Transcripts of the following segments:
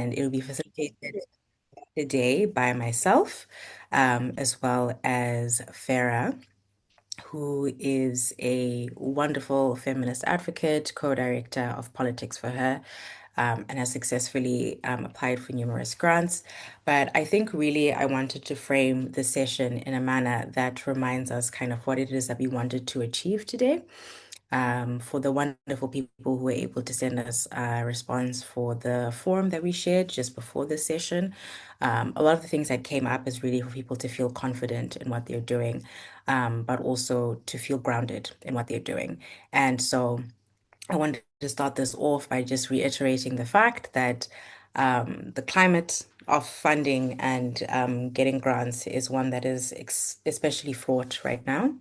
and it will be facilitated today by myself, as well as Farah, who is a wonderful feminist advocate, co-director of Politics for Her, and has successfully applied for numerous grants. But I think really I wanted to frame the session in a manner that reminds us kind of what it is that we wanted to achieve today. For the wonderful people who were able to send us a response for the form that we shared just before this session. A lot of the things that came up is really for people to feel confident in what they're doing, but also to feel grounded in what they're doing. And so I wanted to start this off by just reiterating the fact that the climate of funding and getting grants is one that is especially fraught right now.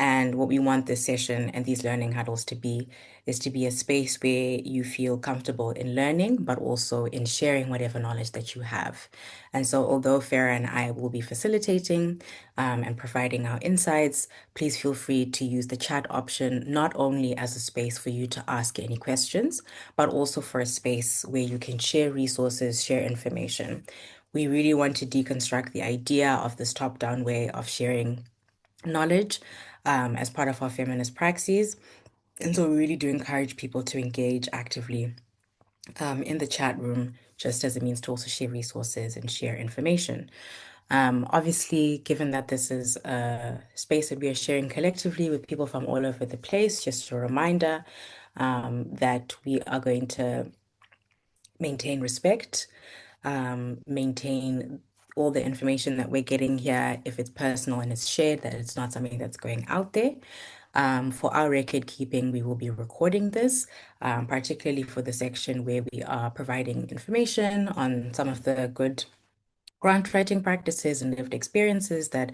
And what we want this session and these learning huddles to be is to be a space where you feel comfortable in learning, but also in sharing whatever knowledge that you have. And so, although Farah and I will be facilitating and providing our insights, please feel free to use the chat option not only as a space for you to ask any questions, but also for a space where you can share resources, share information. We really want to deconstruct the idea of this top-down way of sharing knowledge as part of our feminist praxis. And so we really do encourage people to engage actively in the chat room, just as a means to also share resources and share information. Obviously, given that this is a space that we are sharing collectively with people from all over the place, just a reminder that we are going to maintain respect, maintain all the information that we're getting here, if it's personal and it's shared, that it's not something that's going out there. For our record keeping, we will be recording this, particularly for the section where we are providing information on some of the good grant writing practices and lived experiences that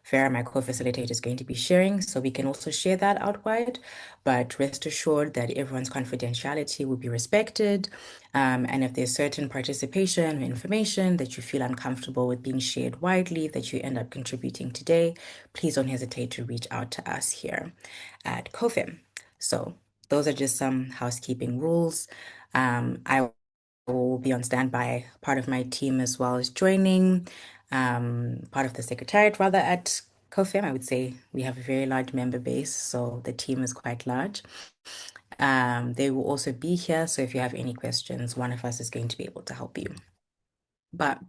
Farah, my co-facilitator, is going to be sharing. So we can also share that out wide, but rest assured that everyone's confidentiality will be respected. And if there's certain participation or information that you feel uncomfortable with being shared widely that you end up contributing today, please don't hesitate to reach out to us here at COFIM. So those are just some housekeeping rules. I will be on standby. Part of my team as well is joining, part of the secretariat rather at COFIM. I would say we have a very large member base, so the team is quite large. They will also be here, so if you have any questions, one of us is going to be able to help you. But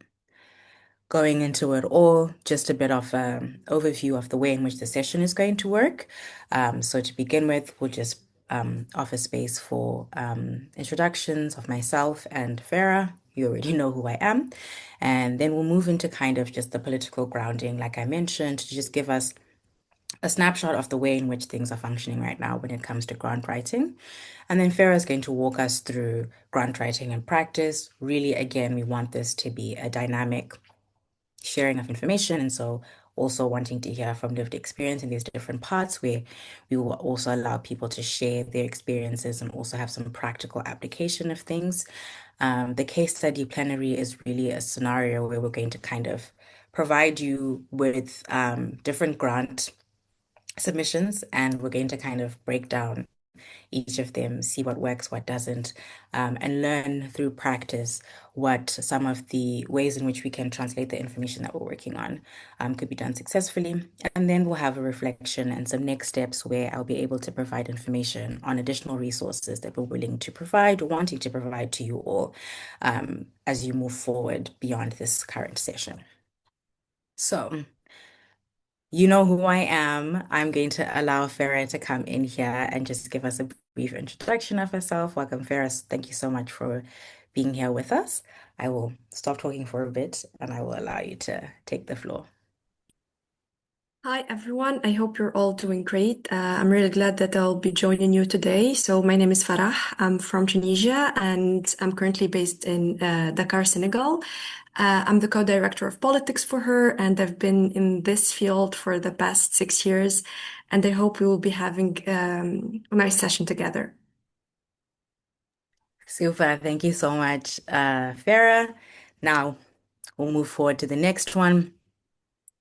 going into it all, just a bit of an overview of the way in which the session is going to work. So to begin with, we'll just offer space for introductions of myself and Farah. You already know who I am. And then we'll move into kind of just the political grounding, like I mentioned, to just give us a snapshot of the way in which things are functioning right now when it comes to grant writing. And then Farah is going to walk us through grant writing and practice. Really, again, we want this to be a dynamic sharing of information. And so also wanting to hear from lived experience in these different parts where we will also allow people to share their experiences and also have some practical application of things. The case study plenary is really a scenario where we're going to kind of provide you with different grant submissions, and we're going to kind of break down each of them, see what works, what doesn't, and learn through practice what some of the ways in which we can translate the information that we're working on could be done successfully. And then we'll have a reflection and some next steps where I'll be able to provide information on additional resources that we're willing to provide or wanting to provide to you all as you move forward beyond this current session. So, you know who I am. I'm going to allow Farah to come in here and just give us a brief introduction of herself. Welcome, Farah. Thank you so much for being here with us. I will stop talking for a bit and I will allow you to take the floor. Hi, everyone. I hope you're all doing great. I'm really glad that I'll be joining you today. So, my name is Farah. I'm from Tunisia and I'm currently based in Dakar, Senegal. I'm the co-director of politics for her, and I've been in this field for the past 6 years. And I hope we will be having a nice session together. Super. Thank you so much, Farah. Now we'll move forward to the next one.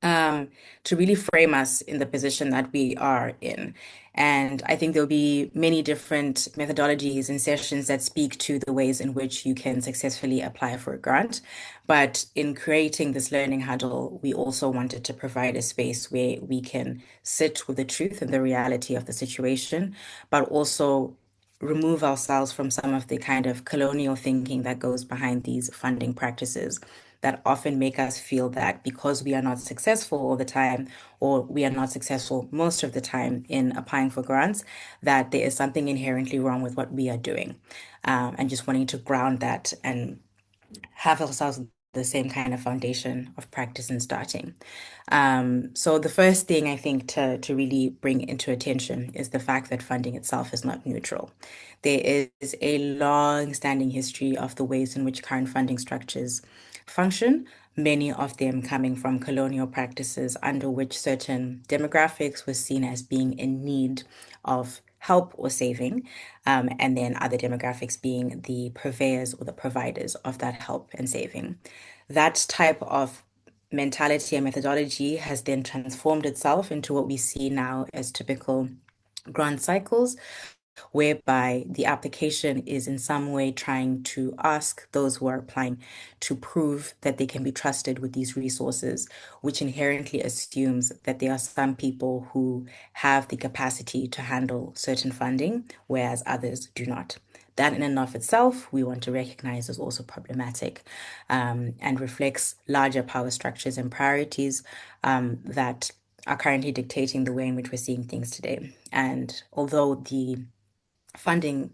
um, to really frame us in the position that we are in. And I think there'll be many different methodologies and sessions that speak to the ways in which you can successfully apply for a grant. But in creating this learning huddle, we also wanted to provide a space where we can sit with the truth and the reality of the situation, but also remove ourselves from some of the kind of colonial thinking that goes behind these funding practices that often make us feel that because we are not successful all the time, or we are not successful most of the time in applying for grants, that there is something inherently wrong with what we are doing. And just wanting to ground that and have ourselves the same kind of foundation of practice and starting. So the first thing I think to really bring into attention is the fact that funding itself is not neutral. There is a long-standing history of the ways in which current funding structures function, many of them coming from colonial practices under which certain demographics were seen as being in need of help or saving, and then other demographics being the purveyors or the providers of that help and saving. That type of mentality and methodology has then transformed itself into what we see now as typical grant cycles, whereby the application is in some way trying to ask those who are applying to prove that they can be trusted with these resources, which inherently assumes that there are some people who have the capacity to handle certain funding, whereas others do not. That in and of itself, we want to recognize is also problematic, and reflects larger power structures and priorities that are currently dictating the way in which we're seeing things today. And although the funding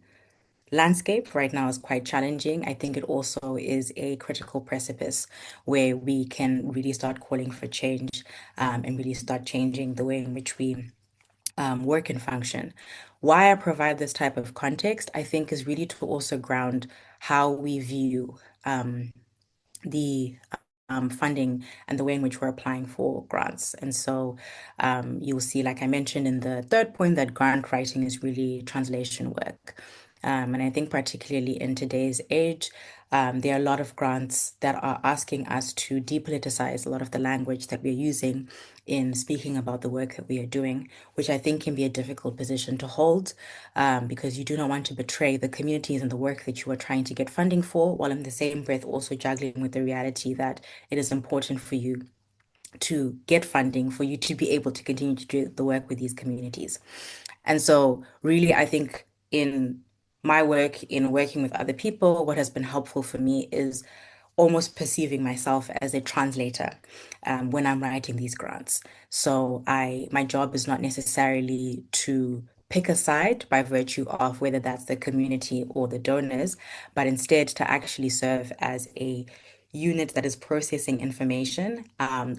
landscape right now is quite challenging, I think it also is a critical precipice where we can really start calling for change, and really start changing the way in which we work and function. Why I provide this type of context, I think, is really to also ground how we view the funding and the way in which we're applying for grants. And so you'll see, like I mentioned in the third point, that grant writing is really translation work. And I think particularly in today's age, there are a lot of grants that are asking us to depoliticize a lot of the language that we're using in speaking about the work that we are doing, which I think can be a difficult position to hold, because you do not want to betray the communities and the work that you are trying to get funding for, while in the same breath also juggling with the reality that it is important for you to get funding for you to be able to continue to do the work with these communities. And so, really, I think in my work, in working with other people, what has been helpful for me is almost perceiving myself as a translator when I'm writing these grants. So my job is not necessarily to pick a side by virtue of whether that's the community or the donors, but instead to actually serve as a unit that is processing information,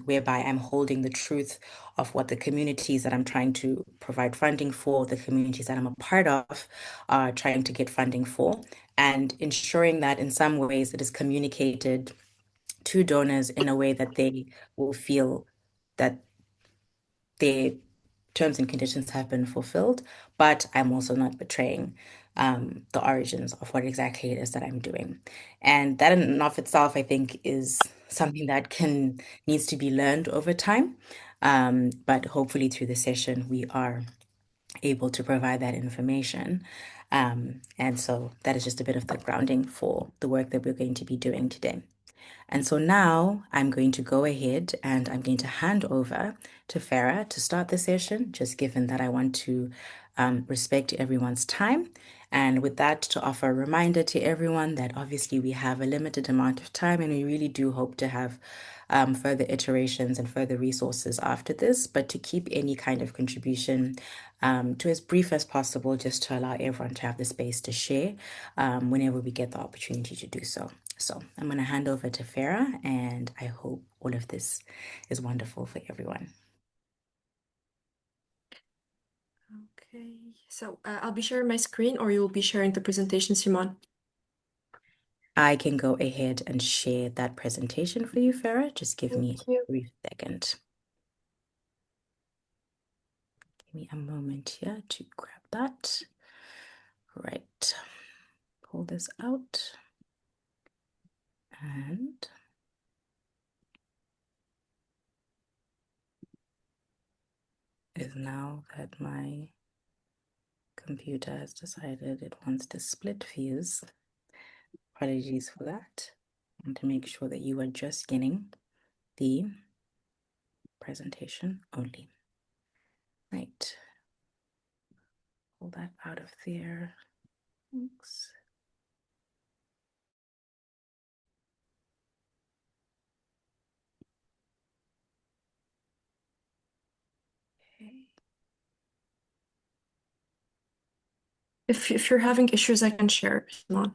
whereby I'm holding the truth of what the communities that I'm trying to provide funding for, the communities that I'm a part of, are trying to get funding for, and ensuring that in some ways it is communicated to donors in a way that they will feel that their terms and conditions have been fulfilled, but I'm also not betraying the origins of what exactly it is that I'm doing. And that in and of itself, I think, is something that can needs to be learned over time. But hopefully through the session, we are able to provide that information. And so that is just a bit of the grounding for the work that we're going to be doing today. And so now I'm going to go ahead and I'm going to hand over to Farah to start the session, just given that I want to respect everyone's time. And with that, to offer a reminder to everyone that obviously we have a limited amount of time and we really do hope to have further iterations and further resources after this, but to keep any kind of contribution to as brief as possible, just to allow everyone to have the space to share whenever we get the opportunity to do so. So I'm going to hand over to Farah, and I hope all of this is wonderful for everyone. Okay, so I'll be sharing my screen, or you will be sharing the presentation, Simon. I can go ahead and share that presentation for you, Farah. Just give me Thank you. a brief second. Give me a moment here to grab that. Right. Pull this out. And is now that my computer has decided it wants to split views. Apologies for that. I want to make sure that you are just getting the presentation only. Right. Pull that out of there. Thanks. Okay. If you're having issues, I can share. Simone.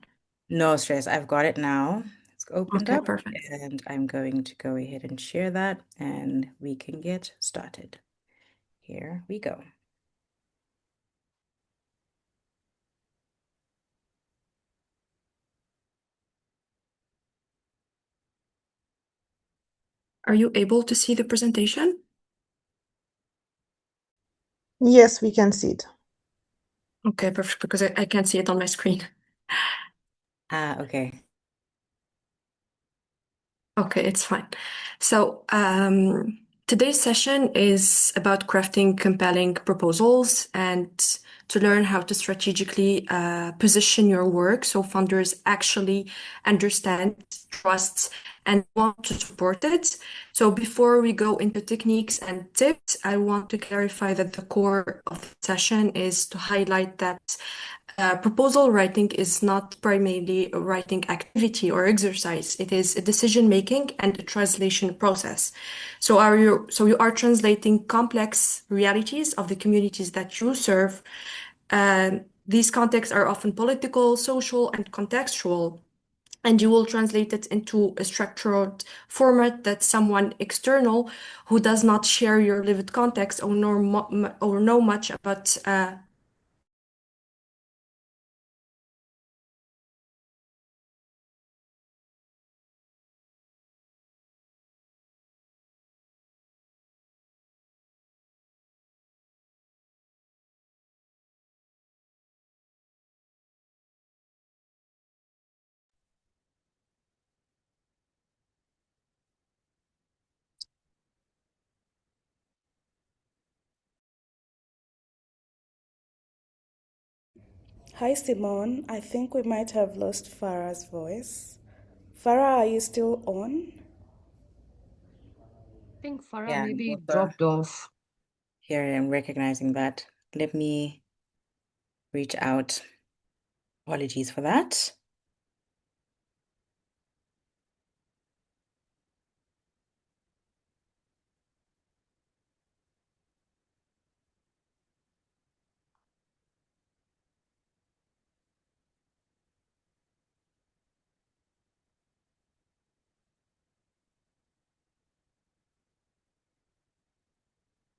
No stress. I've got it now. It's opened Okay, up perfect. and I'm going to go ahead and share that and we can get started. Here we go. Are you able to see the presentation? Yes, we can see it. Okay, perfect, because I can't see it on my screen. Okay. Okay, it's fine. So, today's session is about crafting compelling proposals and to learn how to strategically position your work so funders actually understand, trust, and want to support it. So, before we go into techniques and tips, I want to clarify that the core of the session is to highlight that proposal writing is not primarily a writing activity or exercise. It is a decision making and a translation process. So you are translating complex realities of the communities that you serve. These contexts are often political, social, and contextual. And you will translate it into a structured format that someone external who does not share your lived context or know much about Hi, Simone. I think we might have lost Farah's voice. Farah, are you still on? I think Farah Yeah, maybe also dropped off. here I am recognizing that. Let me reach out. Apologies for that.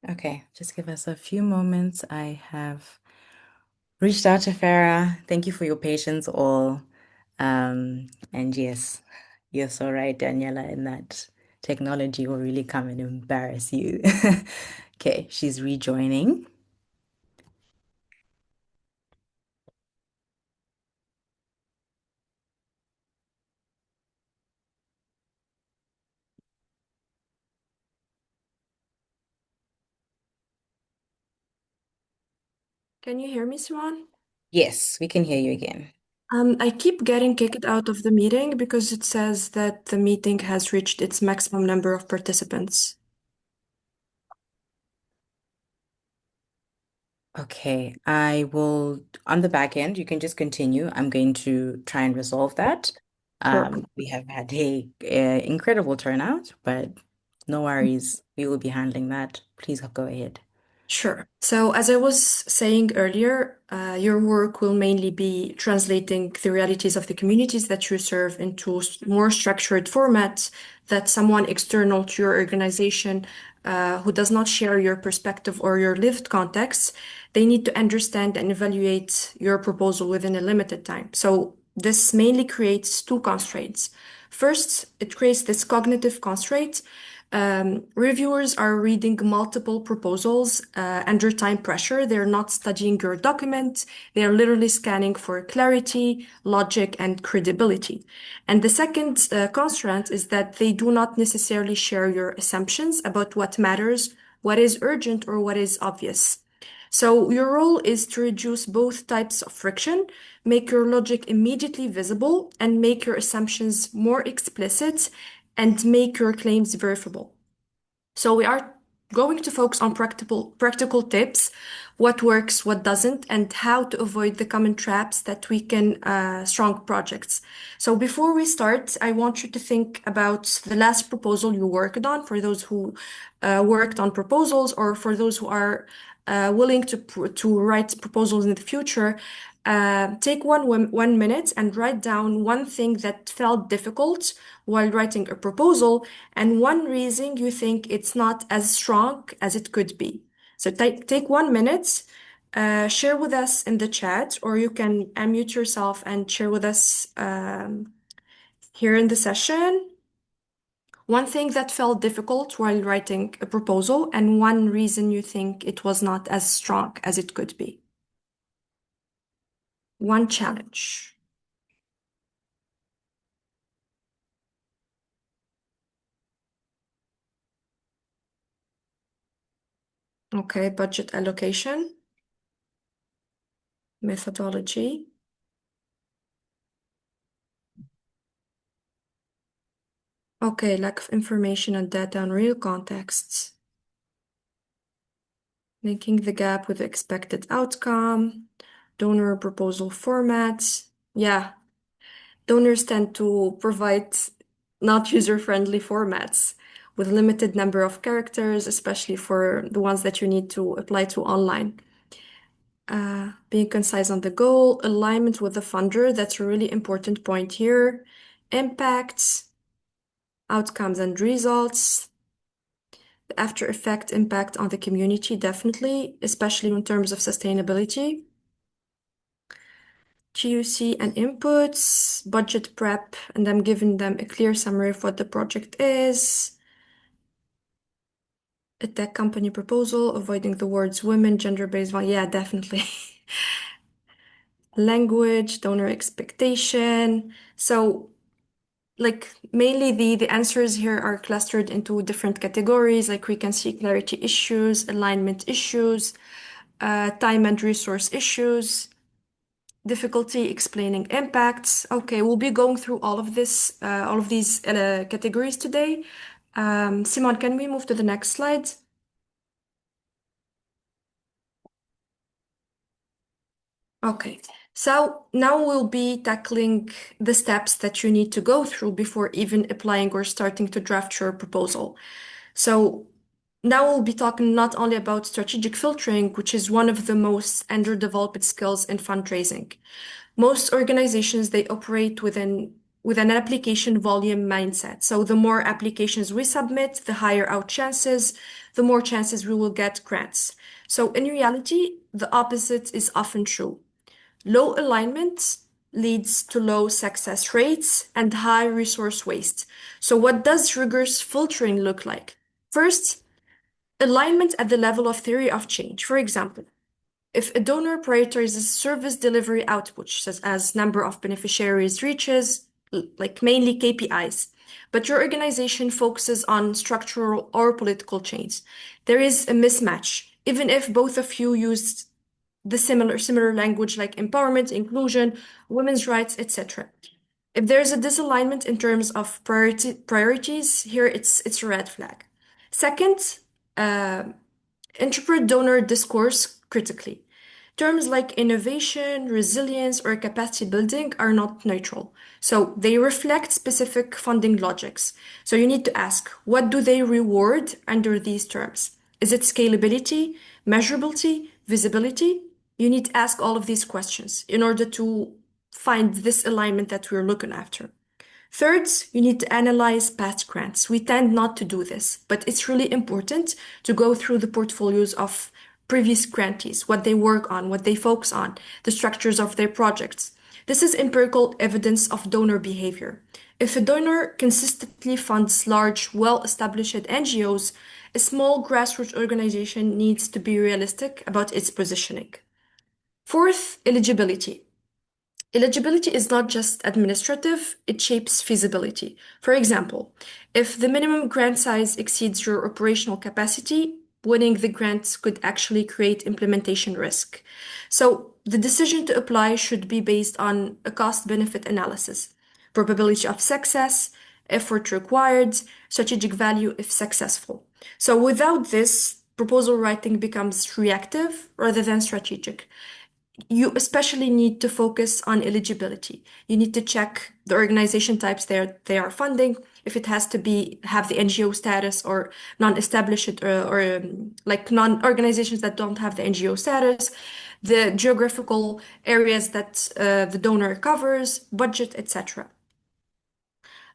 Okay, just give us a few moments. I have reached out to Farah. Thank you for your patience all. And yes, you're so right, Daniela, in that technology will really come and embarrass you. Okay, she's rejoining. Can you hear me, Swan? Yes, we can hear you again. I keep getting kicked out of the meeting because it says that the meeting has reached its maximum number of participants. Okay, I will, on the back end, you can just continue. I'm going to try and resolve that. Sure. We have had a incredible turnout, but no worries. We will be handling that. Please go ahead. Sure. So, as I was saying earlier, your work will mainly be translating the realities of the communities that you serve into more structured formats that someone external to your organization, who does not share your perspective or your lived context, they need to understand and evaluate your proposal within a limited time. So, this mainly creates two constraints. First, it creates this cognitive constraint. Reviewers are reading multiple proposals under time pressure. They're not studying your document. They're literally scanning for clarity, logic, and credibility. And the second constraint is that they do not necessarily share your assumptions about what matters, what is urgent or what is obvious. So your role is to reduce both types of friction, make your logic immediately visible, and make your assumptions more explicit, and make your claims verifiable. So we are going to focus on practical tips, what works, what doesn't, and how to avoid the common traps that weaken strong projects. So before we start, I want you to think about the last proposal you worked on, for those who worked on proposals, or for those who are willing to write proposals in the future. Take one minute and write down one thing that felt difficult while writing a proposal and one reason you think it's not as strong as it could be. So take 1 minute, share with us in the chat, or you can unmute yourself and share with us here in the session. One thing that felt difficult while writing a proposal and one reason you think it was not as strong as it could be. One challenge. Okay, budget allocation, methodology. Okay, lack of information and data on real contexts. Linking the gap with the expected outcome, donor proposal formats. Yeah, donors tend to provide not user-friendly formats with limited number of characters, especially for the ones that you need to apply to online. Being concise on the goal, alignment with the funder, that's a really important point here. Impacts, outcomes and results. The after effect impact on the community, definitely, especially in terms of sustainability. GUC and inputs, budget prep, and I'm giving them a clear summary of what the project is. A tech company proposal, avoiding the words women, gender-based violence. Yeah, definitely. Language, donor expectation. So like mainly the answers here are clustered into different categories. Like we can see clarity issues, alignment issues, time and resource issues, difficulty explaining impacts. Okay, we'll be going through all of these categories today. Simon, can we move to the next slide? Okay, so now we'll be tackling the steps that you need to go through before even applying or starting to draft your proposal. So now we'll be talking not only about strategic filtering, which is one of the most underdeveloped skills in fundraising. Most organizations, they operate with an application volume mindset. So the more applications we submit, the higher our chances, the more chances we will get grants. So in reality, the opposite is often true. Low alignment leads to low success rates and high resource waste. So what does rigorous filtering look like? First, alignment at the level of theory of change. For example, if a donor prioritizes service delivery output, such as number of beneficiaries reaches, like mainly KPIs, but your organization focuses on structural or political change, there is a mismatch, even if both of you used the similar language like empowerment, inclusion, women's rights, etc. If there's a disalignment in terms of priorities, here it's a red flag. Second, interpret donor discourse critically. Terms like innovation, resilience, or capacity building are not neutral. So they reflect specific funding logics. So you need to ask, what do they reward under these terms? Is it scalability, measurability, visibility? You need to ask all of these questions in order to find this alignment that we're looking after. Third, you need to analyze past grants. We tend not to do this, but it's really important to go through the portfolios of previous grantees, what they work on, what they focus on, the structures of their projects. This is empirical evidence of donor behavior. If a donor consistently funds large, well-established NGOs, a small grassroots organization needs to be realistic about its positioning. Fourth, eligibility. Eligibility is not just administrative, it shapes feasibility. For example, if the minimum grant size exceeds your operational capacity, winning the grant could actually create implementation risk. So the decision to apply should be based on a cost-benefit analysis, probability of success, effort required, strategic value if successful. So without this, proposal writing becomes reactive rather than strategic. You especially need to focus on eligibility. You need to check the organization types they are funding, if it has to have the NGO status or non-established or like non-organizations that don't have the NGO status, the geographical areas that the donor covers, budget, etc.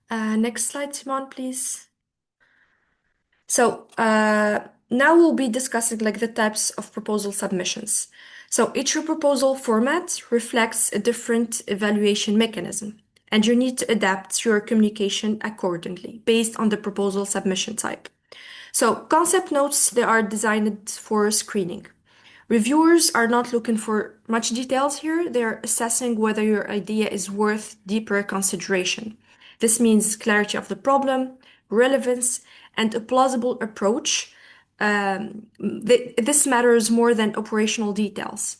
Next slide, Simon, please. So now we'll be discussing like the types of proposal submissions. So each proposal format reflects a different evaluation mechanism, and you need to adapt your communication accordingly based on the proposal submission type. So concept notes, they are designed for screening. Reviewers are not looking for much details here. They're assessing whether your idea is worth deeper consideration. This means clarity of the problem, relevance, and a plausible approach. This matters more than operational details.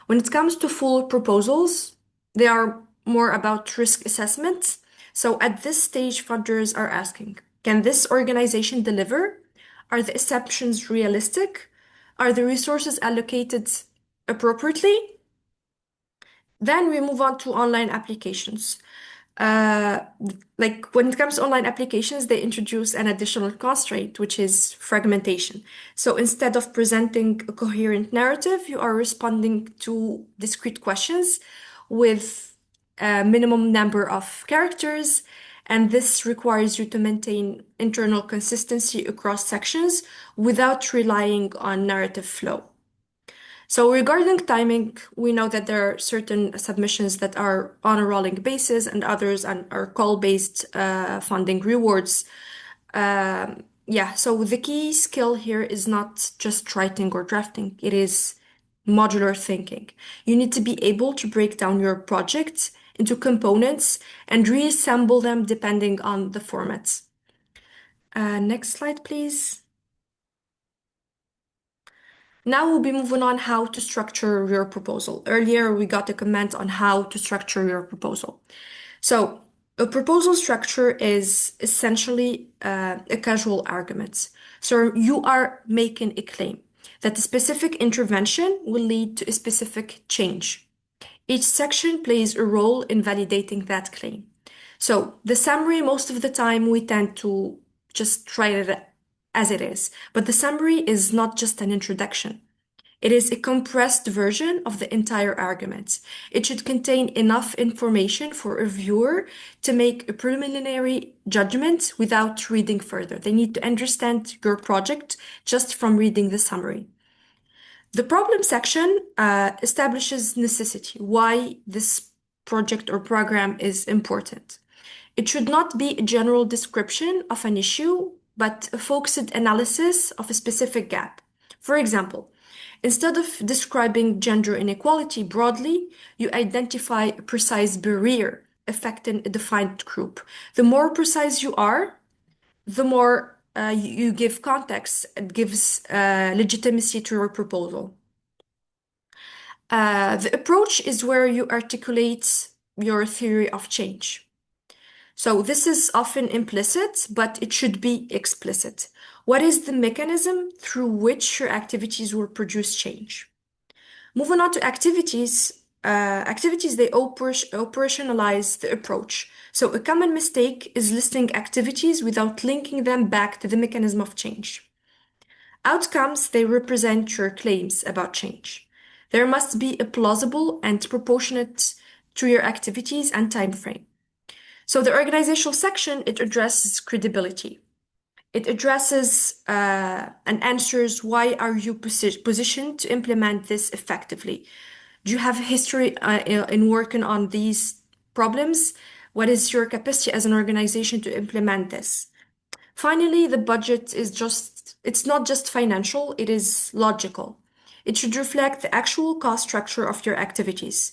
When it comes to full proposals, they are more about risk assessment. So at this stage, funders are asking, can this organization deliver? Are the assumptions realistic? Are the resources allocated appropriately? Then we move on to online applications. Uh, like when it comes to online applications, they introduce an additional constraint, which is fragmentation. So instead of presenting a coherent narrative, you are responding to discrete questions with a minimum number of characters, and this requires you to maintain internal consistency across sections without relying on narrative flow. So regarding timing, we know that there are certain submissions that are on a rolling basis and others are call-based funding rewards. So the key skill here is not just writing or drafting, it is modular thinking. You need to be able to break down your project into components and reassemble them depending on the formats. Next slide, please. Now we'll be moving on how to structure your proposal. Earlier, we got a comment on how to structure your proposal. So a proposal structure is essentially a casual argument. So you are making a claim that a specific intervention will lead to a specific change. Each section plays a role in validating that claim. So the summary, most of the time, we tend to just write it as it is. But the summary is not just an introduction. It is a compressed version of the entire argument. It should contain enough information for a viewer to make a preliminary judgment without reading further. They need to understand your project just from reading the summary. The problem section establishes necessity, why this project or program is important. It should not be a general description of an issue, but a focused analysis of a specific gap. For example, instead of describing gender inequality broadly, you identify a precise barrier affecting a defined group. The more precise you are, the more you give context. It gives legitimacy to your proposal. The approach is where you articulate your theory of change. So this is often implicit, but it should be explicit. What is the mechanism through which your activities will produce change? Moving on to activities, they operationalize the approach. So a common mistake is listing activities without linking them back to the mechanism of change. Outcomes, they represent your claims about change. There must be a plausible and proportionate to your activities and time frame. So the organizational section, it addresses credibility. It addresses and answers why are you positioned to implement this effectively? Do you have a history in working on these problems? What is your capacity as an organization to implement this? Finally, the budget it's not just financial, it is logical. It should reflect the actual cost structure of your activities.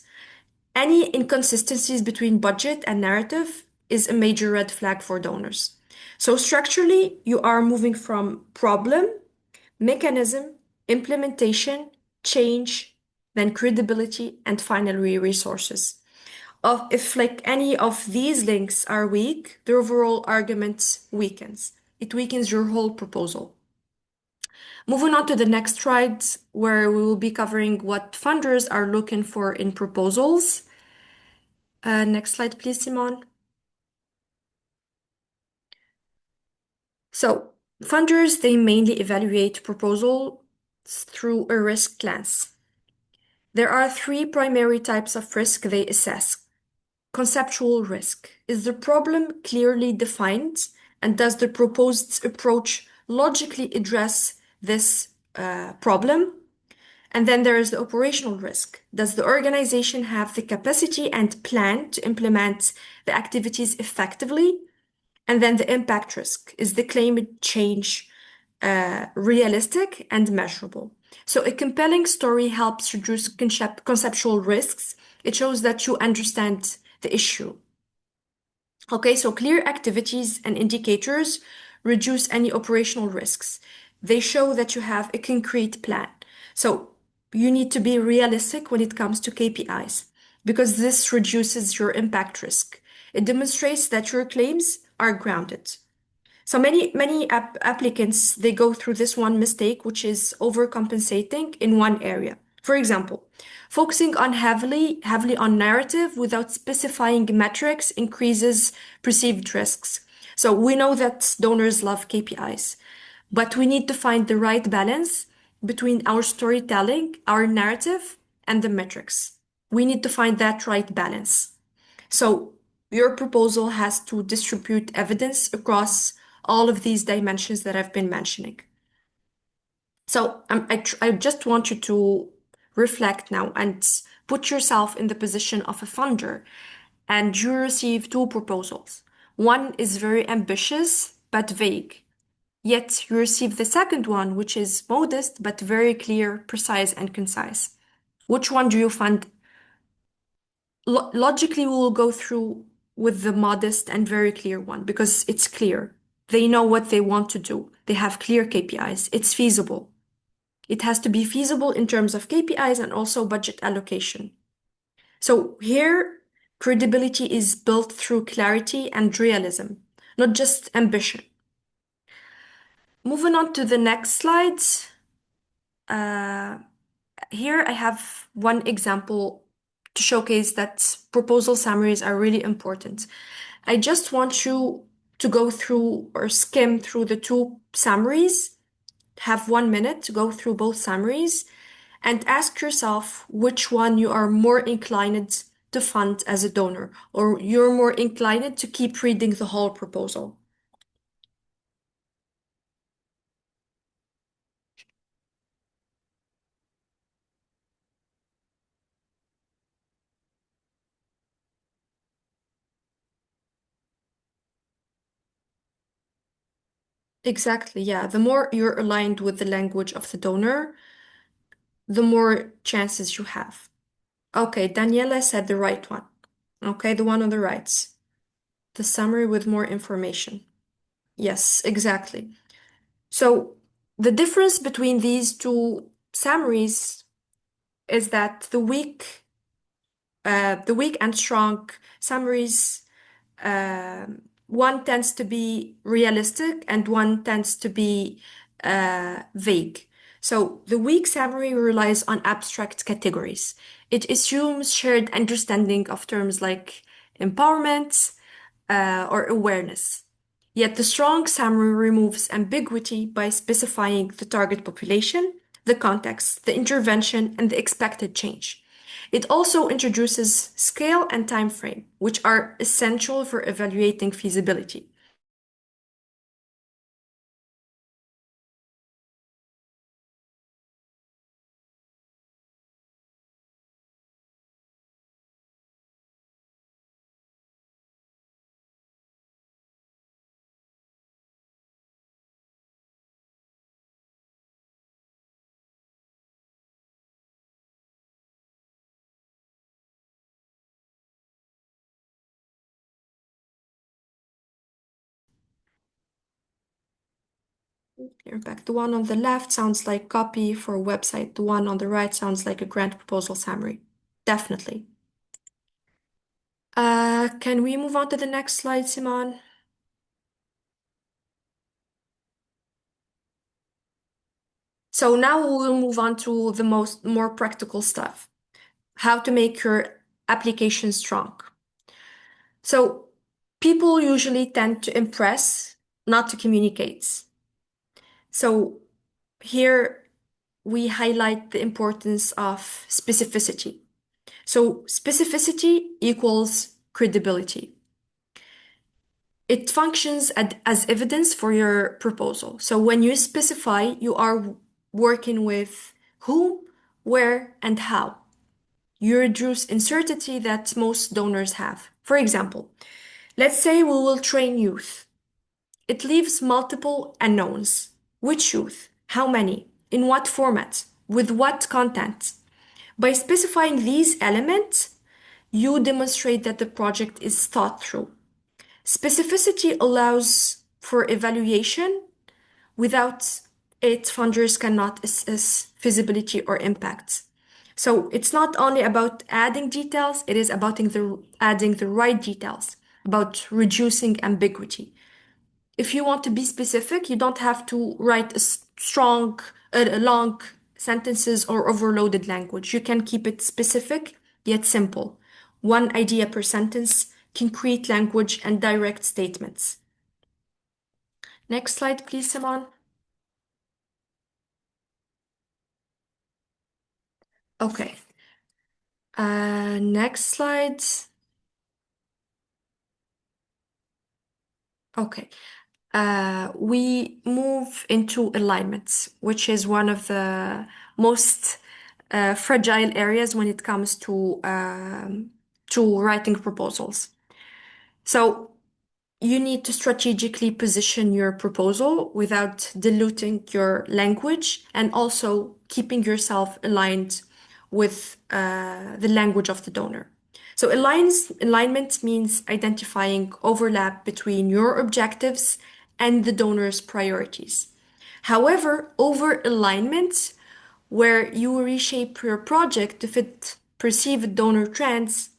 Any inconsistencies between budget and narrative is a major red flag for donors. So structurally, you are moving from problem mechanism, implementation, change, then credibility, and finally resources. If like any of these links are weak, the overall argument weakens. It weakens your whole proposal. Moving on to the next slide, where we will be covering what funders are looking for in proposals. Next slide, please, Simon. So, funders, they mainly evaluate proposals through a risk lens. There are three primary types of risk they assess. Conceptual risk. Is the problem clearly defined? And does the proposed approach logically address this problem? And then there is the operational risk. Does the organization have the capacity and plan to implement the activities effectively? And then the impact risk. Is the climate change realistic and measurable? So a compelling story helps reduce conceptual risks. It shows that you understand the issue. Okay, so clear activities and indicators reduce any operational risks. They show that you have a concrete plan. So you need to be realistic when it comes to KPIs because this reduces your impact risk. It demonstrates that your claims are grounded. So many applicants, they go through this one mistake, which is overcompensating in one area. For example, focusing on heavily on narrative without specifying metrics increases perceived risks. So we know that donors love KPIs, but we need to find the right balance between our storytelling, our narrative, and the metrics. We need to find that right balance. So your proposal has to distribute evidence across all of these dimensions that I've been mentioning. So I just want you to reflect now and put yourself in the position of a funder, and you receive two proposals. One is very ambitious but vague. Yet you receive the second one, which is modest but very clear, precise, and concise. Which one do you fund? Logically, we will go through with the modest and very clear one because it's clear. They know what they want to do. They have clear KPIs. It's feasible. It has to be feasible in terms of KPIs and also budget allocation. So here, credibility is built through clarity and realism, not just ambition. Moving on to the next slide. Here I have one example to showcase that proposal summaries are really important. I just want you to go through or skim through the two summaries, have 1 minute to go through both summaries, and ask yourself which one you are more inclined to fund as a donor, or you're more inclined to keep reading the whole proposal. Exactly, yeah. The more you're aligned with the language of the donor, the more chances you have. Okay, Daniela said the right one. Okay, the one on the right. The summary with more information. Yes, exactly. So the difference between these two summaries is that the weak and strong summaries, one tends to be realistic and one tends to be vague. So the weak summary relies on abstract categories. It assumes shared understanding of terms like empowerment or awareness. Yet the strong summary removes ambiguity by specifying the target population, the context, the intervention, and the expected change. It also introduces scale and time frame, which are essential for evaluating feasibility. Here back. The one on the left sounds like copy for a website. The one on the right sounds like a grant proposal summary. Definitely. Can we move on to the next slide, Simon? So now we'll move on to the more practical stuff. How to make your application strong. So people usually tend to impress, not to communicate. So here we highlight the importance of specificity. So specificity equals credibility. It functions as evidence for your proposal. So when you specify, you are working with who, where, and how. You reduce uncertainty that most donors have. For example, let's say we will train youth. It leaves multiple unknowns. Which youth? How many? In what format? With what content? By specifying these elements, you demonstrate that the project is thought through. Specificity allows for evaluation. Without it, funders cannot assess feasibility or impact. So it's not only about adding details, it is about adding the right details, about reducing ambiguity. If you want to be specific, you don't have to write long sentences or overloaded language. You can keep it specific yet simple. One idea per sentence, concrete language, and direct statements. Next slide, please, Simon. Okay. Next slide. Okay. We move into alignments, which is one of the most fragile areas when it comes to writing proposals. So you need to strategically position your proposal without diluting your language and also keeping yourself aligned with the language of the donor. So alignment means identifying overlap between your objectives and the donor's priorities. However, over alignment, where you reshape your project to fit perceived donor trends,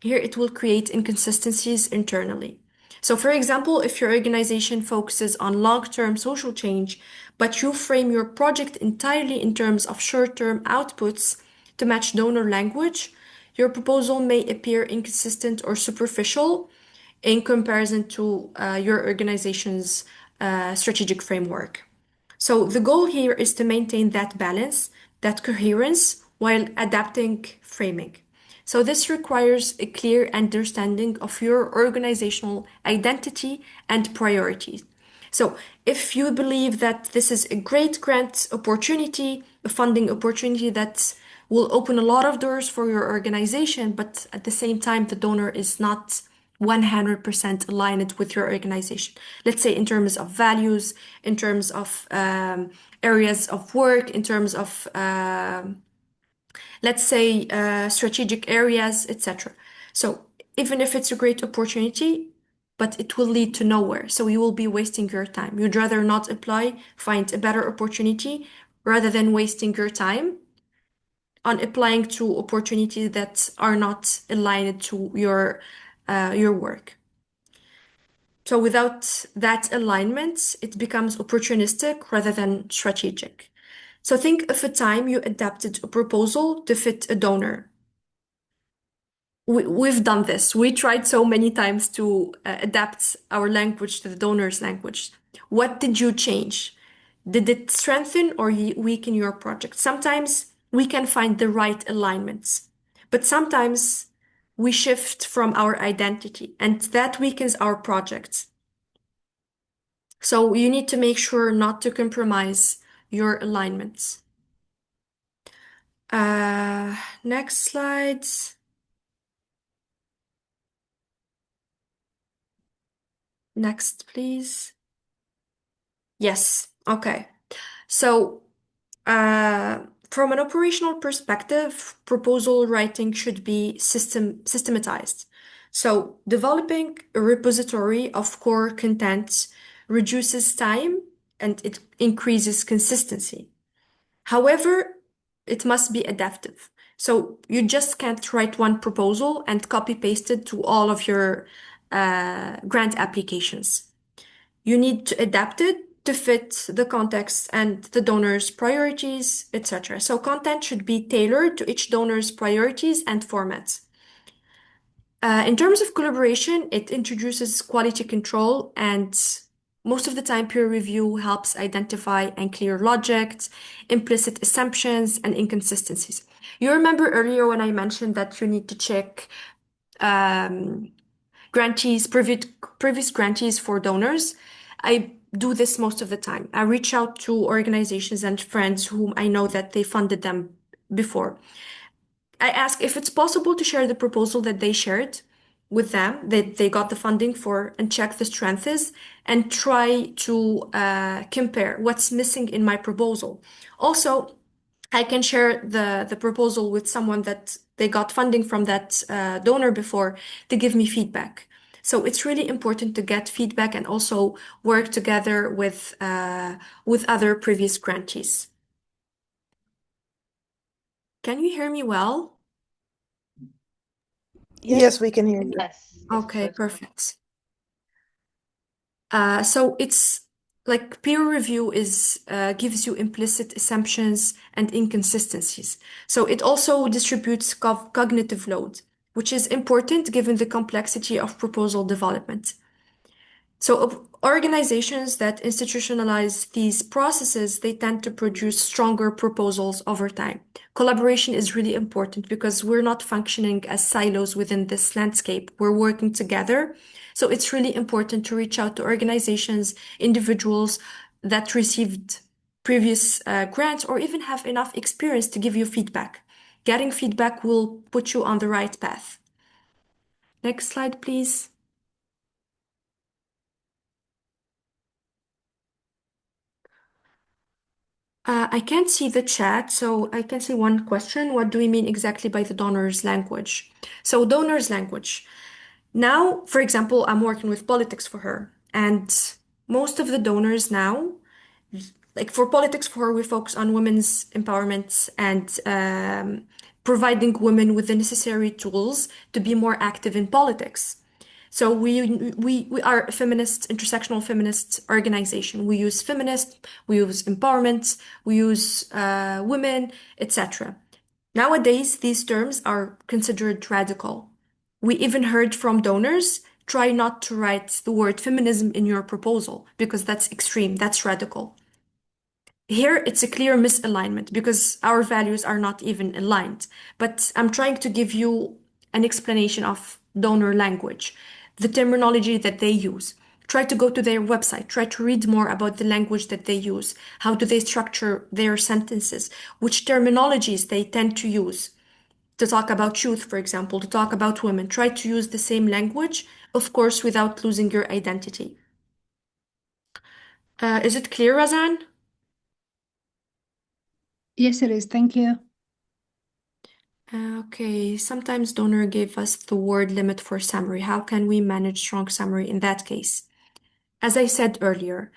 here it will create inconsistencies internally. So, for example, if your organization focuses on long-term social change, but you frame your project entirely in terms of short-term outputs to match donor language, your proposal may appear inconsistent or superficial in comparison to your organization's strategic framework. So the goal here is to maintain that balance, that coherence, while adapting framing. So this requires a clear understanding of your organizational identity and priorities. So if you believe that this is a great grant opportunity, a funding opportunity that will open a lot of doors for your organization, but at the same time, the donor is not 100% aligned with your organization. Let's say in terms of values, in terms of areas of work, in terms of, let's say, strategic areas, etc. So even if it's a great opportunity, but it will lead to nowhere. So you will be wasting your time. You'd rather not apply, find a better opportunity rather than wasting your time on applying to opportunities that are not aligned to your work. So without that alignment, it becomes opportunistic rather than strategic. So think of a time you adapted a proposal to fit a donor. We've done this. We tried so many times to adapt our language to the donor's language. What did you change? Did it strengthen or weaken your project? Sometimes we can find the right alignments, but sometimes we shift from our identity and that weakens our projects. So you need to make sure not to compromise your alignments. Next slide. Next, please. Yes, okay. So from an operational perspective, proposal writing should be systematized. So developing a repository of core content reduces time and it increases consistency. However, it must be adaptive. So you just can't write one proposal and copy paste it to all of your grant applications. You need to adapt it to fit the context and the donor's priorities, etc. So content should be tailored to each donor's priorities and formats. In terms of collaboration, it introduces quality control, and most of the time, peer review helps identify and clear logics, implicit assumptions, and inconsistencies. You remember earlier when I mentioned that you need to check grantees, previous grantees for donors. I do this most of the time. I reach out to organizations and friends whom I know that they funded them before. I ask if it's possible to share the proposal that they shared with them, that they got the funding for, and check the strengths and try to compare what's missing in my proposal. Also, I can share the proposal with someone that they got funding from that donor before to give me feedback. So it's really important to get feedback and also work together with other previous grantees. Can you hear me well? Yes, we can hear you. Yes. Okay, perfect. So it's like peer review is gives you implicit assumptions and inconsistencies. So it also distributes cognitive load, which is important given the complexity of proposal development. So organizations that institutionalize these processes, they tend to produce stronger proposals over time. Collaboration is really important because we're not functioning as silos within this landscape. We're working together. So it's really important to reach out to organizations, individuals that received previous grants or even have enough experience to give you feedback. Getting feedback will put you on the right path. Next slide, please. I can't see the chat, so I can see one question. What do we mean exactly by the donor's language? So donor's language. Now, for example, I'm working with politics for her, and most of the donors now, like for politics for her, we focus on women's empowerment and providing women with the necessary tools to be more active in politics. So we are a feminist, intersectional feminist organization. We use feminist, we use empowerment, we use women, etc. Nowadays, these terms are considered radical. We even heard from donors, try not to write the word feminism in your proposal because that's extreme, that's radical. Here, it's a clear misalignment because our values are not even aligned. But I'm trying to give you an explanation of donor language, the terminology that they use. Try to go to their website, try to read more about the language that they use. How do they structure their sentences? Which terminologies they tend to use to talk about youth, for example, to talk about women. Try to use the same language, of course, without losing your identity. Is it clear, Razan? Yes, it is. Thank you. Okay, sometimes donor gave us the word limit for summary. How can we manage strong summary in that case? As I said earlier,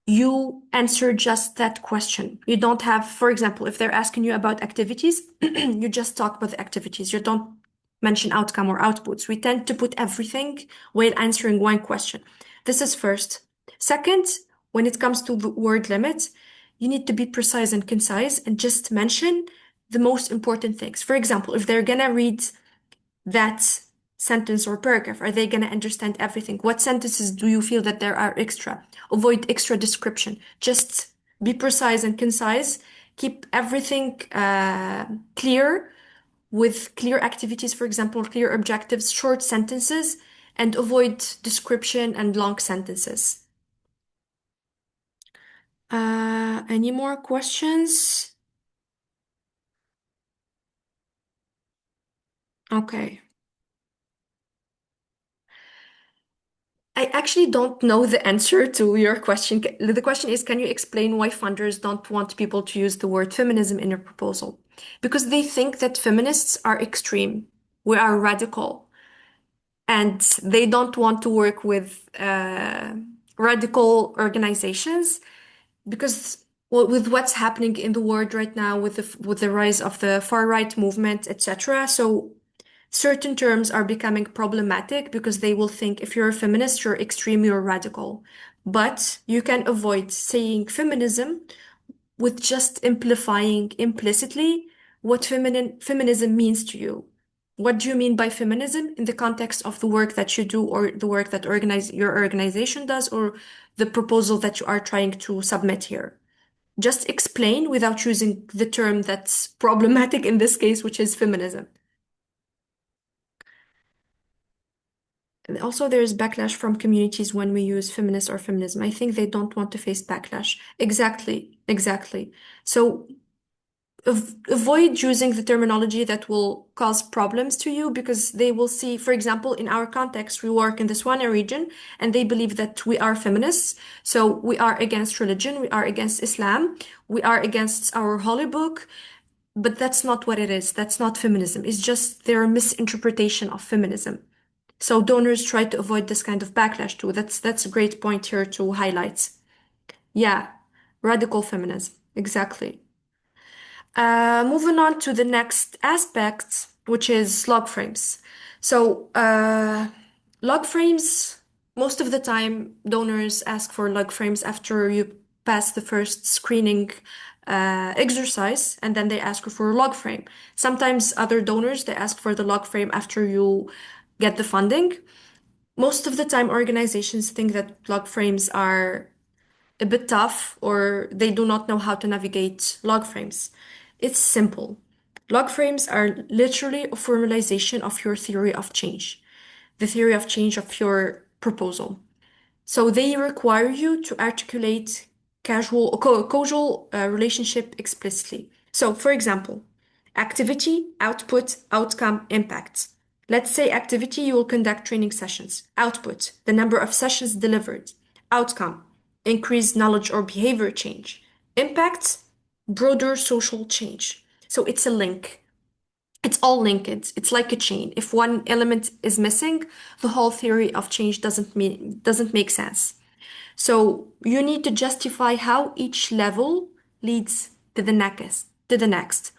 you answer just that question. You don't have, for example, if they're asking you about activities, you just talk about the activities. You don't mention outcome or outputs. We tend to put everything while answering one question. This is first. Second, when it comes to the word limit, you need to be precise and concise and just mention the most important things. For example, if they're gonna read that sentence or paragraph, are they gonna understand everything? What sentences do you feel that there are extra? Avoid extra description. Just be precise and concise. Keep everything clear with clear activities, for example, clear objectives, short sentences, and avoid description and long sentences. Any more questions? Okay. I actually don't know the answer to your question. The question is, can you explain why funders don't want people to use the word feminism in your proposal? Because they think that feminists are extreme. We are radical. And they don't want to work with radical organizations because with what's happening in the world right now, with the rise of the far right movement, etc. So certain terms are becoming problematic because they will think if you're a feminist, you're extreme, you're radical. But you can avoid saying feminism with just amplifying implicitly what feminism means to you. What do you mean by feminism in the context of the work that you do or the work that your organization does or the proposal that you are trying to submit here? Just explain without using the term that's problematic in this case, which is feminism. And also, there is backlash from communities when we use feminist or feminism. I think they don't want to face backlash. Exactly, exactly. So avoid using the terminology that will cause problems to you because they will see, for example, in our context, we work in the Swana region and they believe that we are feminists. So we are against religion, we are against Islam, we are against our holy book, but that's not what it is. That's not feminism. It's just their misinterpretation of feminism. So donors try to avoid this kind of backlash too. That's a great point here to highlight. Yeah, radical feminism. Exactly. Moving on to the next aspect, which is log frames. So, log frames, most of the time, donors ask for log frames after you pass the first screening exercise, and then they ask you for a log frame. Sometimes other donors, they ask for the log frame after you get the funding. Most of the time, organizations think that log frames are a bit tough or they do not know how to navigate log frames. It's simple. Log frames are literally a formalization of your theory of change, the theory of change of your proposal. So they require you to articulate causal relationship explicitly. So, for example, activity, output, outcome, impact. Let's say activity, you will conduct training sessions. Output, the number of sessions delivered. Outcome, increased knowledge or behavior change. Impact, broader social change. So it's a link. It's all linked. It's like a chain. If one element is missing, the whole theory of change doesn't make sense. So you need to justify how each level leads to the next.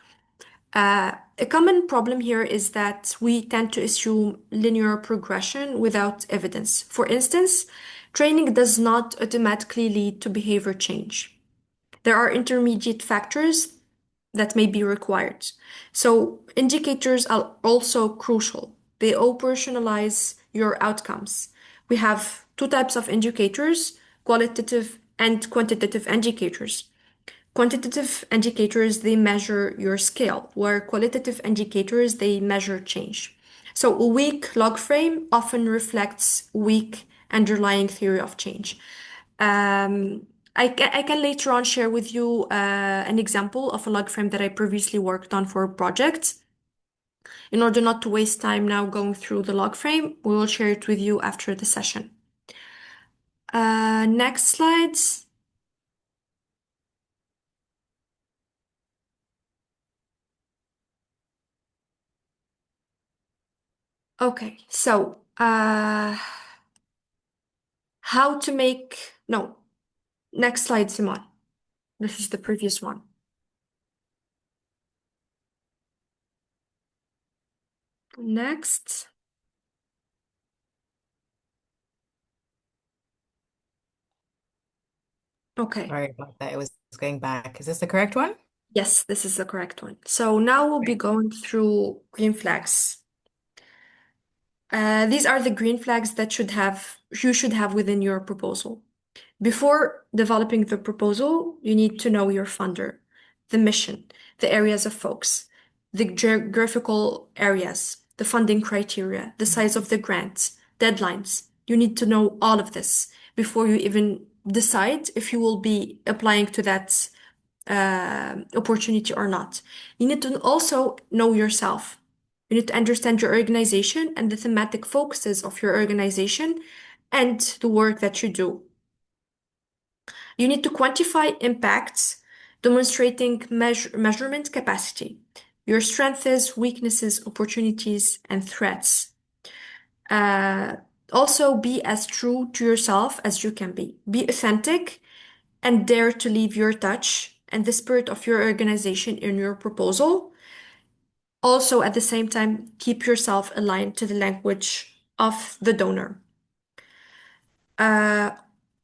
A common problem here is that we tend to assume linear progression without evidence. For instance, training does not automatically lead to behavior change. There are intermediate factors that may be required. So indicators are also crucial. They all personalize your outcomes. We have two types of indicators, qualitative and quantitative indicators. Quantitative indicators, they measure your scale, where qualitative indicators, they measure change. So a weak log frame often reflects weak underlying theory of change. I can later on share with you an example of a log frame that I previously worked on for a project. In order not to waste time now going through the log frame, we will share it with you after the session. Next slides. Okay, so how to make, no, next slide, Simon. This is the previous one. Next. Okay. Sorry about that. It was going back. Is this the correct one? Yes, this is the correct one. So now we'll be going through green flags. These are the green flags that you should have within your proposal. Before developing the proposal, you need to know your funder, the mission, the areas of focus, the geographical areas, the funding criteria, the size of the grants, deadlines. You need to know all of this before you even decide if you will be applying to that opportunity or not. You need to also know yourself. You need to understand your organization and the thematic focuses of your organization and the work that you do. You need to quantify impacts, demonstrating measurement capacity, your strengths, weaknesses, opportunities, and threats. Also, be as true to yourself as you can be. Be authentic and dare to leave your touch and the spirit of your organization in your proposal. Also, at the same time, keep yourself aligned to the language of the donor.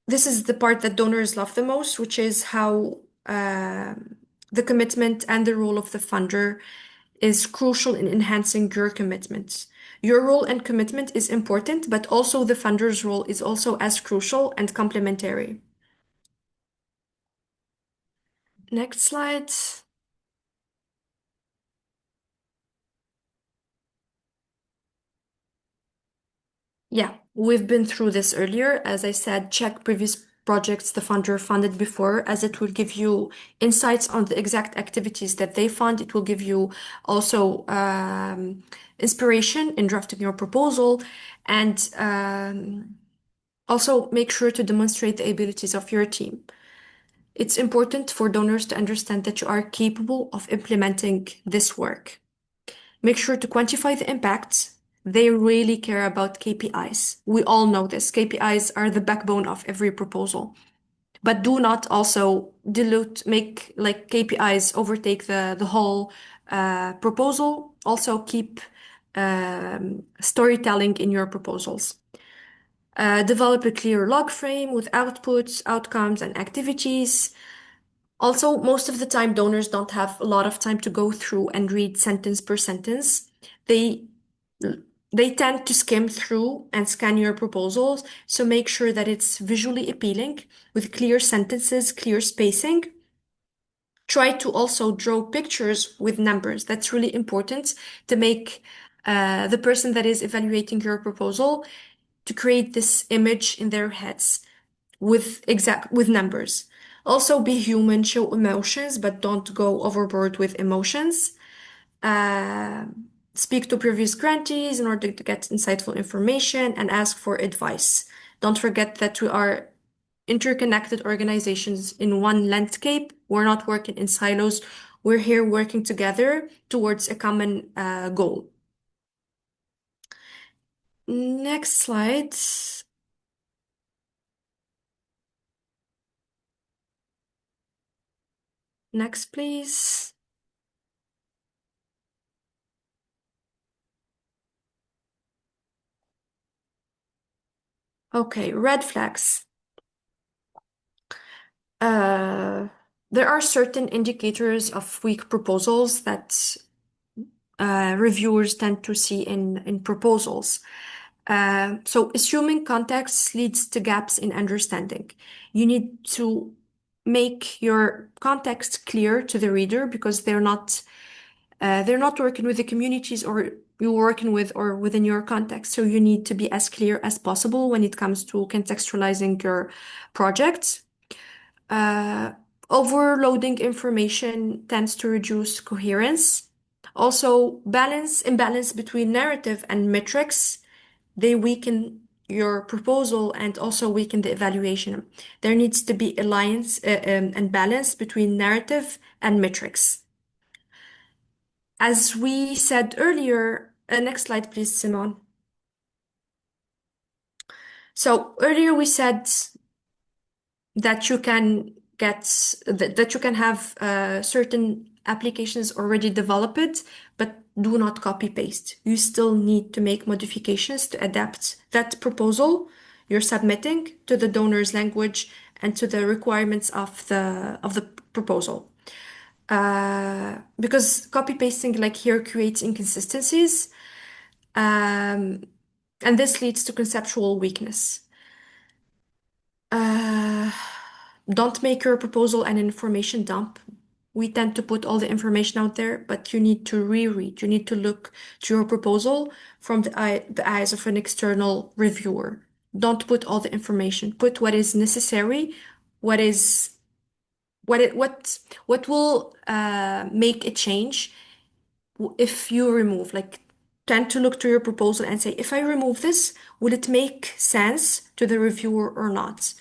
This is the part that donors love the most, which is how the commitment and the role of the funder is crucial in enhancing your commitments. Your role and commitment is important, but also the funder's role is also as crucial and complementary. Next slide. Yeah, we've been through this earlier. As I said, check previous projects the funder funded before, as it will give you insights on the exact activities that they fund. It will give you also inspiration in drafting your proposal, and also make sure to demonstrate the abilities of your team. It's important for donors to understand that you are capable of implementing this work. Make sure to quantify the impact. They really care about KPIs. We all know this. KPIs are the backbone of every proposal. But do not also make like KPIs overtake the whole proposal. Also keep storytelling in your proposals. Develop a clear log frame with outputs, outcomes, and activities. Also, most of the time, donors don't have a lot of time to go through and read sentence per sentence. They they tend to skim through and scan your proposals, so make sure that it's visually appealing with clear sentences, clear spacing. Try to also draw pictures with numbers. That's really important to make the person that is evaluating your proposal to create this image in their heads with numbers. Also be human, show emotions, but don't go overboard with emotions. Speak to previous grantees in order to get insightful information and ask for advice. Don't forget that we are interconnected organizations in one landscape. We're not working in silos. We're here working together towards a common goal. Next slide. Next, please. Okay, red flags. There are certain indicators of weak proposals that reviewers tend to see in proposals. So assuming context leads to gaps in understanding. You need to make your context clear to the reader because they're not working with the communities or you're working with or within your context. So you need to be as clear as possible when it comes to contextualizing your project. Overloading information tends to reduce coherence. Also, imbalance between narrative and metrics, they weaken your proposal and also weaken the evaluation. There needs to be alliance and balance between narrative and metrics. As we said earlier, next slide, please, Simone. So earlier we said that you can have certain applications already developed, but do not copy paste. You still need to make modifications to adapt that proposal you're submitting to the donor's language and to the requirements of the proposal. Because copy pasting like here creates inconsistencies, and this leads to conceptual weakness. Don't make your proposal an information dump. We tend to put all the information out there, but you need to reread. You need to look to your proposal from the eyes of an external reviewer. Don't put all the information. Put what is necessary, what will make a change if you remove. Like, tend to look to your proposal and say, if I remove this, will it make sense to the reviewer or not?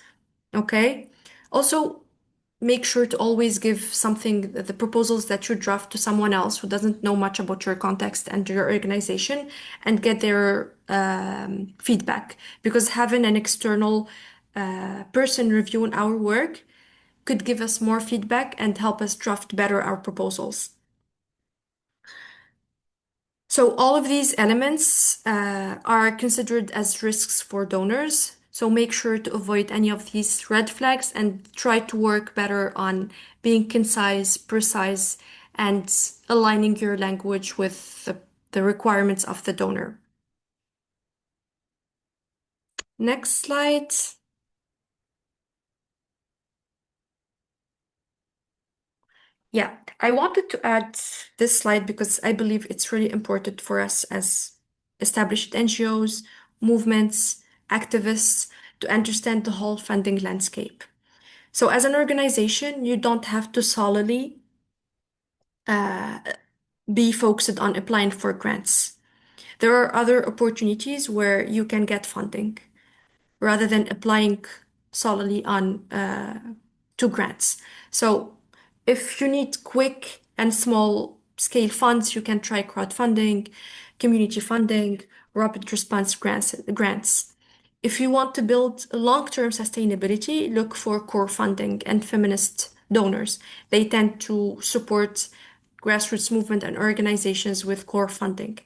Okay. Also, make sure to always give the proposals that you draft to someone else who doesn't know much about your context and your organization and get their feedback. Because having an external person reviewing our work could give us more feedback and help us draft better our proposals. So all of these elements are considered as risks for donors. So make sure to avoid any of these red flags and try to work better on being concise, precise, and aligning your language with the requirements of the donor. Next slide. Yeah, I wanted to add this slide because I believe it's really important for us as established NGOs, movements, activists to understand the whole funding landscape. So, as an organization, you don't have to solely be focused on applying for grants. There are other opportunities where you can get funding rather than applying solely on to grants. So if you need quick and small scale funds, you can try crowdfunding, community funding, rapid response grants. If you want to build long-term sustainability, look for core funding and feminist donors. They tend to support grassroots movement and organizations with core funding.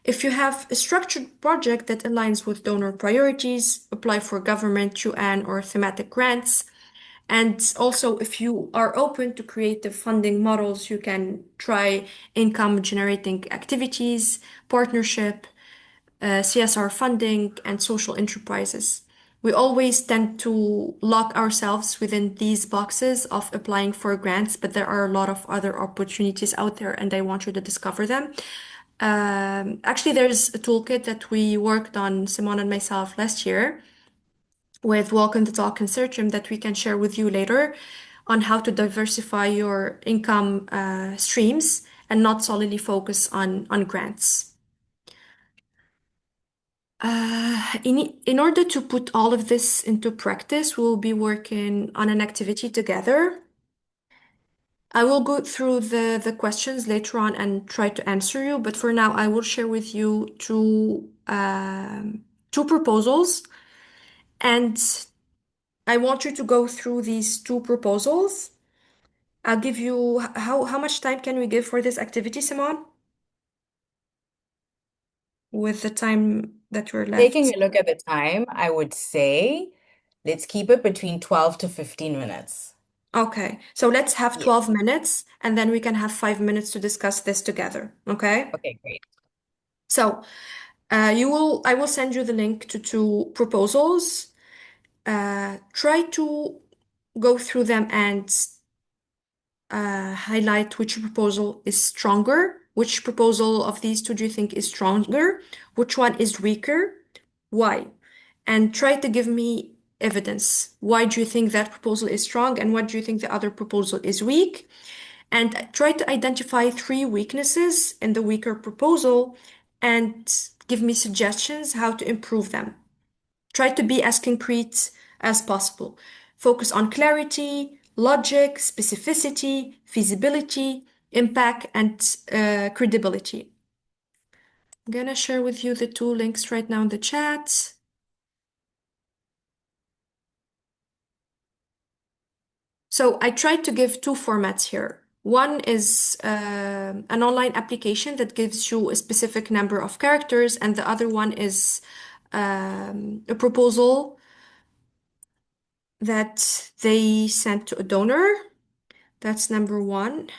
If you have a structured project that aligns with donor priorities, apply for government, UN, or thematic grants. And also, if you are open to creative funding models, you can try income generating activities, partnership, CSR funding, and social enterprises. We always tend to lock ourselves within these boxes of applying for grants, but there are a lot of other opportunities out there, and I want you to discover them. Actually, there's a toolkit that we worked on, Simone and myself, last year with Walk in the Talk Consortium that we can share with you later on how to diversify your income streams and not solely focus on grants. In order to put all of this into practice, we'll be working on an activity together. I will go through the questions later on and try to answer you, but for now, I will share with you two proposals, and I want you to go through these two proposals. I'll give you, how much time can we give for this activity, Simone? With the time that we're Taking left. a look at the time, I would say let's keep it between 12 to 15 minutes. Okay, so let's have Yeah. 12 minutes and then we can have 5 minutes to discuss this together. Okay? Okay, great. So I will send you the link to two proposals. Try to go through them and highlight which proposal is stronger. Which proposal of these two do you think is stronger? Which one is weaker? Why? And try to give me evidence. Why do you think that proposal is strong and what do you think the other proposal is weak? And try to identify three weaknesses in the weaker proposal and give me suggestions how to improve them. Try to be as concrete as possible. Focus on clarity, logic, specificity, feasibility, impact, and credibility. I'm gonna share with you the two links right now in the chat. So I tried to give two formats here. One is an online application that gives you a specific number of characters, and the other one is a proposal that they sent to a donor. That's number one.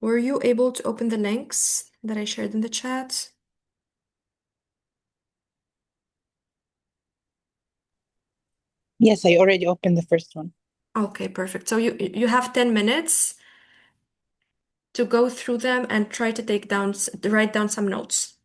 Were you able to open the links that I shared in the chat? Yes, I already opened the first one. Okay, perfect. So you have 10 minutes to go through them and try to write down some notes.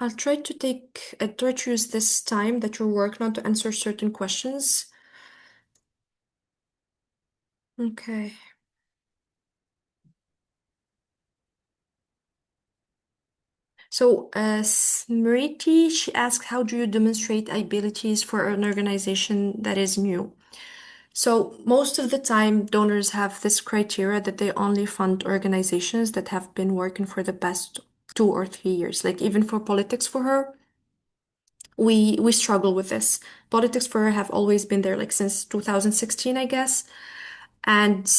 I'll try to use this time that you're working on to answer certain questions. Okay. So, Smriti, she asked, how do you demonstrate abilities for an organization that is new? So, most of the time, donors have this criteria that they only fund organizations that have been working for the past 2 or 3 years. Like, even for politics for her, we struggle with this. Politics for her have always been there, like since 2016, I guess. And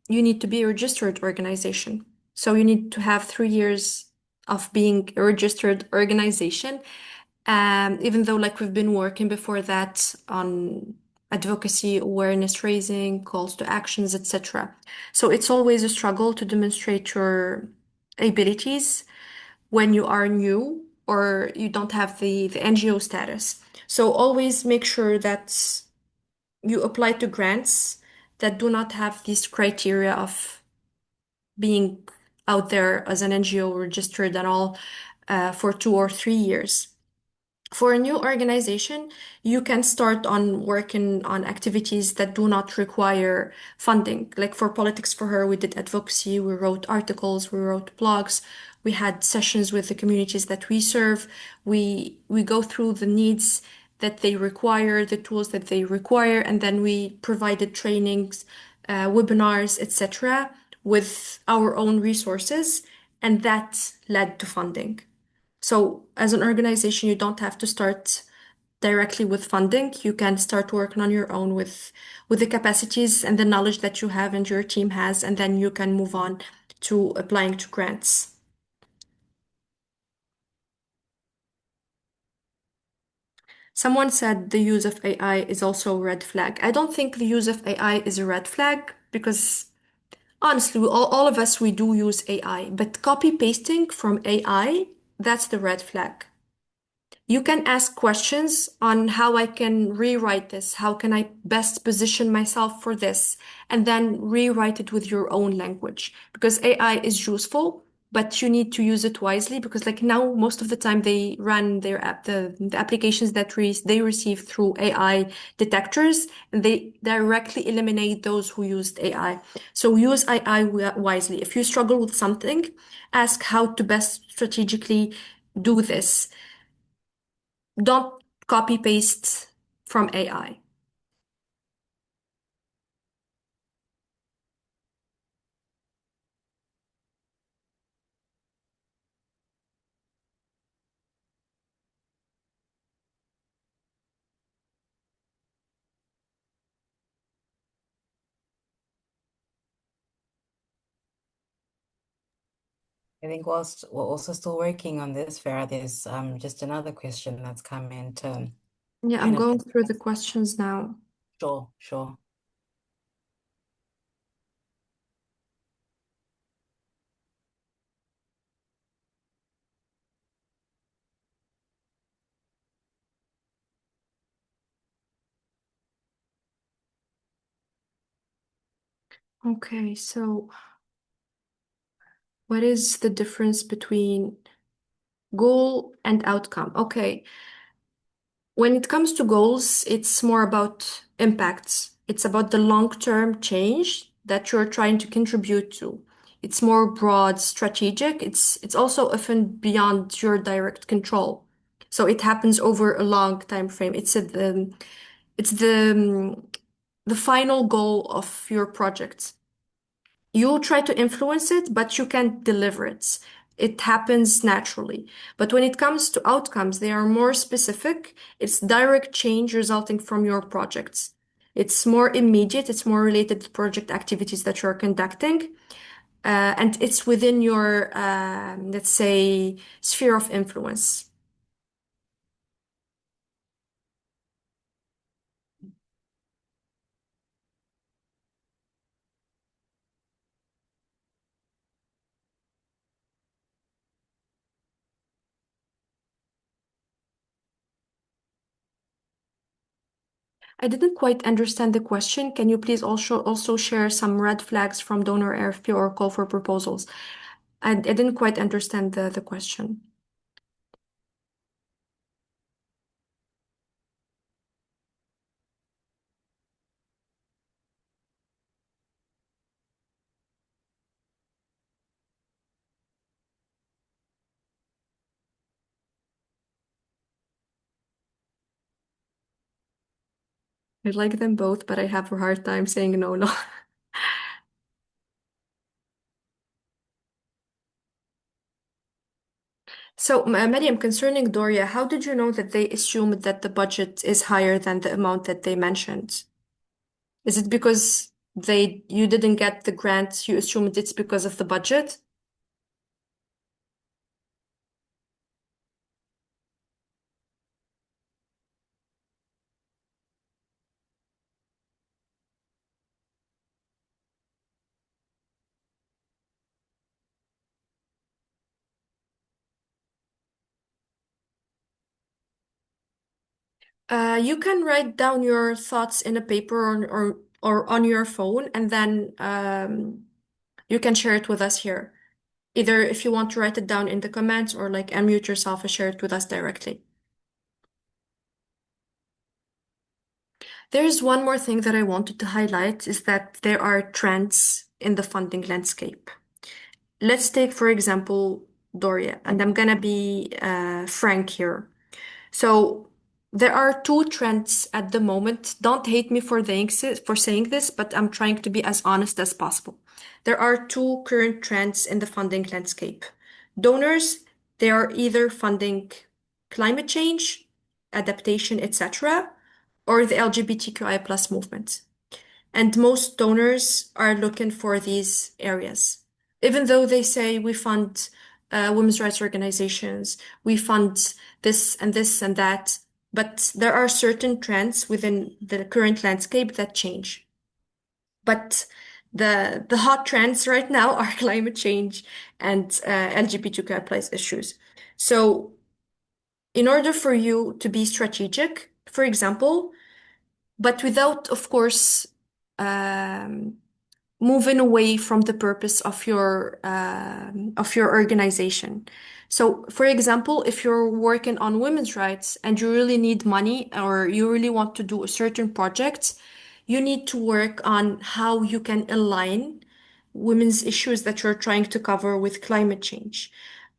you need to be a registered organization. So you need to have 3 years of being a registered organization. Even though like we've been working before that on advocacy, awareness raising, calls to actions, etc. So it's always a struggle to demonstrate your abilities when you are new or you don't have the NGO status. So always make sure that you apply to grants that do not have this criteria of being out there as an NGO registered and all for 2 or 3 years. For a new organization, you can start on working on activities that do not require funding. Like for Politics for Her, we did advocacy, we wrote articles, we wrote blogs, we had sessions with the communities that we serve. We go through the needs that they require, the tools that they require, and then we provided trainings, webinars, etc., with our own resources, and that led to funding. So as an organization, you don't have to start directly with funding. You can start working on your own with the capacities and the knowledge that you have and your team has, and then you can move on to applying to grants. Someone said the use of AI is also a red flag. I don't think the use of AI is a red flag because honestly, all of us, we do use AI, but copy pasting from AI, that's the red flag. You can ask questions on how I can rewrite this, how can I best position myself for this, and then rewrite it with your own language. Because AI is useful, but you need to use it wisely because like now most of the time they run their the applications that they receive through AI detectors and they directly eliminate those who used AI. So use AI wisely. If you struggle with something, ask how to best strategically do this. Don't copy paste from AI. I think whilst we're also still working on this, Farah, there's just another question that's come in to Yeah, I'm kind of going through the questions now. sure. Okay, so what is the difference between goal and outcome? Okay, when it comes to goals, it's more about impacts. It's about the long-term change that you're trying to contribute to. It's more broad, strategic. It's also often beyond your direct control. So it happens over a long time frame. It's the final goal of your project. You try to influence it, but you can't deliver it. It happens naturally. But when it comes to outcomes, they are more specific. It's direct change resulting from your projects. It's more immediate. It's more related to project activities that you're conducting. And it's within your, let's say, sphere of influence. I didn't quite understand the question. Can you please also share some red flags from donor RFP or call for proposals? I didn't quite understand the question. I like them both, but I have a hard time saying no, no. So, Mariam, concerning Doria, how did you know that they assumed that the budget is higher than the amount that they mentioned? Is it because you didn't get the grant, you assumed it's because of the budget? You can write down your thoughts in a paper or on your phone, and then you can share it with us here. Either if you want to write it down in the comments or like unmute yourself and share it with us directly. There's one more thing that I wanted to highlight is that there are trends in the funding landscape. Let's take, for example, Doria, and I'm gonna be frank here. So there are two trends at the moment. Don't hate me for saying this, but I'm trying to be as honest as possible. There are two current trends in the funding landscape. Donors, they are either funding climate change, adaptation, etc., or the LGBTQI plus movement. And most donors are looking for these areas. Even though they say we fund women's rights organizations, we fund this and this and that, but there are certain trends within the current landscape that change. But the hot trends right now are climate change and LGBTQI plus issues. So in order for you to be strategic, for example, but without, of course, um, moving away from the purpose of your organization. So, for example, if you're working on women's rights and you really need money or you really want to do a certain project, you need to work on how you can align women's issues that you're trying to cover with climate change.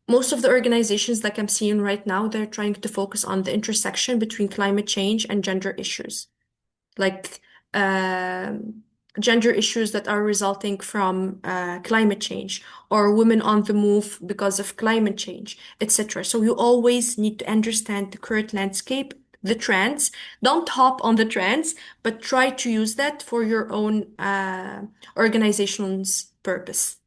Most of the organizations like I'm seeing right now, they're trying to focus on the intersection between climate change and gender issues, like gender issues that are resulting from climate change or women on the move because of climate change, etc. So you always need to understand the current landscape, the trends. Don't hop on the trends, but try to use that for your own organization's purpose.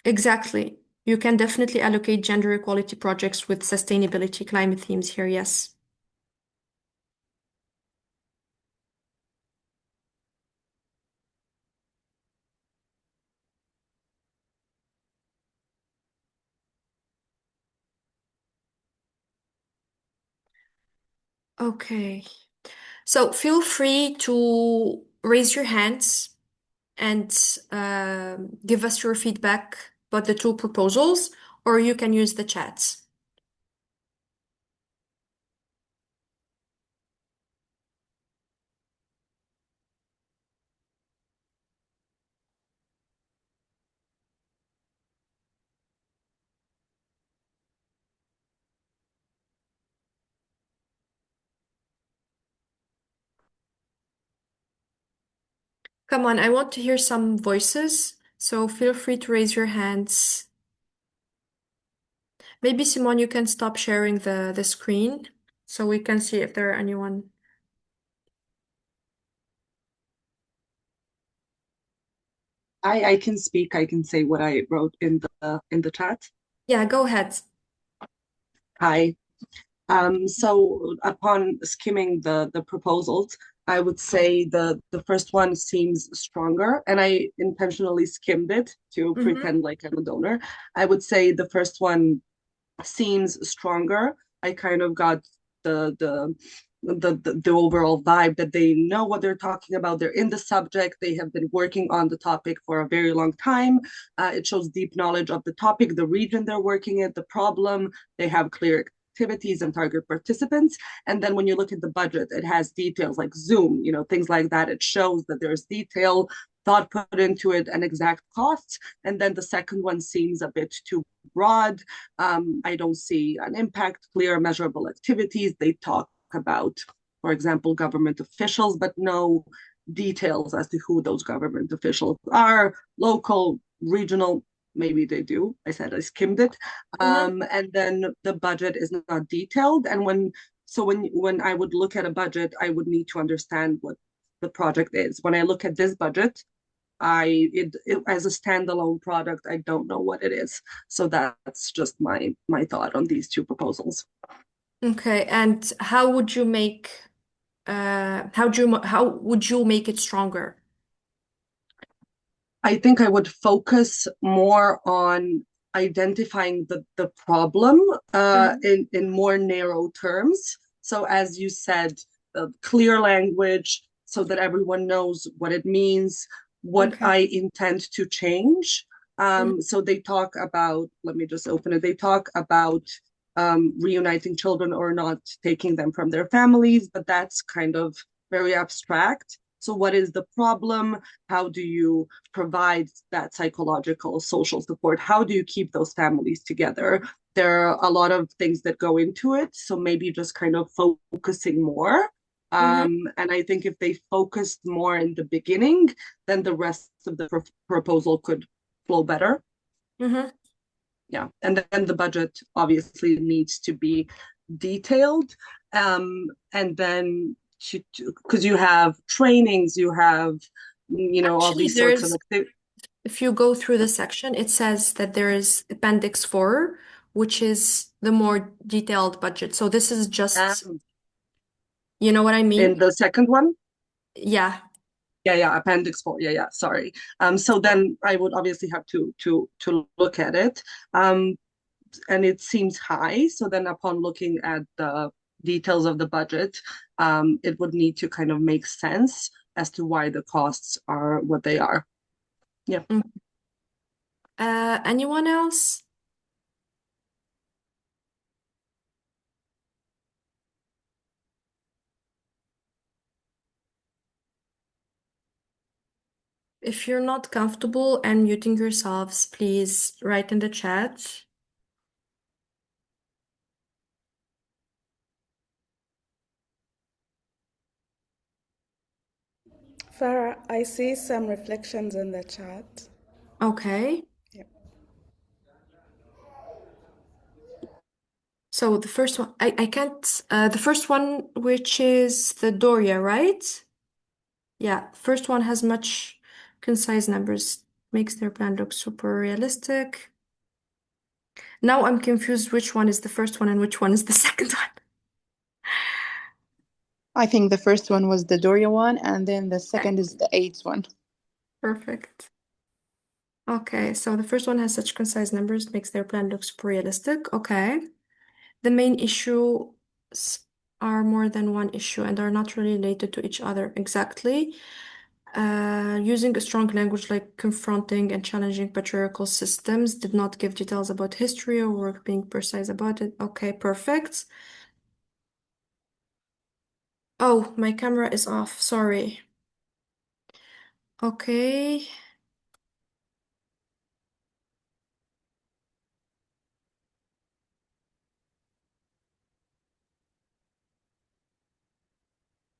Exactly. You can definitely allocate gender equality projects with sustainability climate themes here, yes. Okay. So feel free to raise your hands and give us your feedback about the two proposals, or you can use the chats. Come on, I want to hear some voices, so feel free to raise your hands. Maybe Simone, you can stop sharing the screen so we can see if there are anyone. I can speak. I can say what I wrote in the chat. Yeah, go ahead. Hi. So upon skimming the proposals, I would say the first one seems stronger, and I intentionally skimmed it to pretend like I'm a donor. I would say the first one seems stronger. I kind of got the overall vibe that they know what they're talking about. They're in the subject. They have been working on the topic for a very long time. It shows deep knowledge of the topic, the region they're working in, the problem. They have clear activities and target participants. And then when you look at the budget, it has details like Zoom, things like that. It shows that there's detail, thought put into it, and exact costs. And then the second one seems a bit too broad. I don't see an impact, clear, measurable activities. They talk about, for example, government officials, but no details as to who those government officials are, local, regional, maybe they do. I said I skimmed it. And then the budget is not detailed. And when I would look at a budget, I would need to understand what the project is. When I look at this budget, it as a standalone product, I don't know what it is. So that's just my thought on these two proposals. Okay, and how would you make it stronger? I think I would focus more on identifying the problem in more narrow terms. So as you said, clear language so that everyone knows what it means, what Okay. I intend to change. So they talk about, let me just open it. They talk about reuniting children or not taking them from their families, but that's kind of very abstract. So what is the problem? How do you provide that psychological, social support? How do you keep those families together? There are a lot of things that go into it. So maybe just kind of focusing more. And I think if they focused more in the beginning, then the rest of the proposal could flow better. Yeah, and then the budget obviously needs to be detailed. And then because you have trainings, you have, all Actually, these sorts of activities. if you go through the section, it says that there is Appendix 4, which is the more detailed budget. So this is just, you know what I mean? In the second one? Yeah. Yeah, Appendix 4. Yeah, sorry. So then I would obviously have to look at it. And it seems high. So then upon looking at the details of the budget, it would need to kind of make sense as to why the costs are what they are. Yeah. Anyone else? If you're not comfortable unmuting yourselves, please write in the chat. Farah, I see some reflections in the chat. Okay. Yep. So the first one, I can't, the first one, which is the Doria, right? Yeah, first one has much concise numbers, makes their plan look super realistic. Now I'm confused which one is the first one and which one is the second one. I think the first one was the Doria one, and then the second is the AIDS one. Perfect. Okay, so the first one has such concise numbers, makes their plan look super realistic. Okay. The main issues are more than one issue and are not really related to each other exactly. Using a strong language like confronting and challenging patriarchal systems, did not give details about history or work being precise about it. Okay, perfect. Oh, my camera is off, sorry. Okay.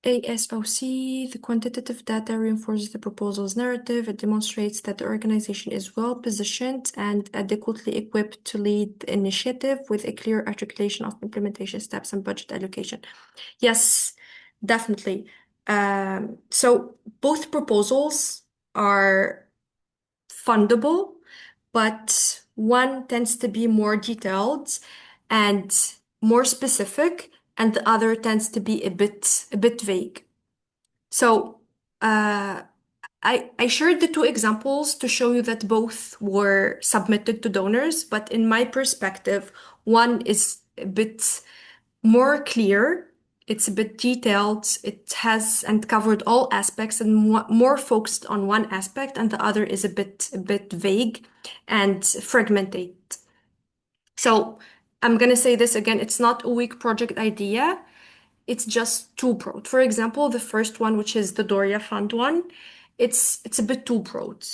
ASOC, the quantitative data reinforces the proposal's narrative. It demonstrates that the organization is well positioned and adequately equipped to lead the initiative with a clear articulation of implementation steps and budget allocation. Yes, definitely. So both proposals are fundable, but one tends to be more detailed and more specific, and the other tends to be a bit vague. So I shared the two examples to show you that both were submitted to donors, but in my perspective, one is a bit more clear. It's a bit detailed. It has and covered all aspects and more focused on one aspect, and the other is a bit vague and fragmented. So I'm gonna say this again, it's not a weak project idea. It's just too broad. For example, the first one, which is the Doria Fund one, it's a bit too broad.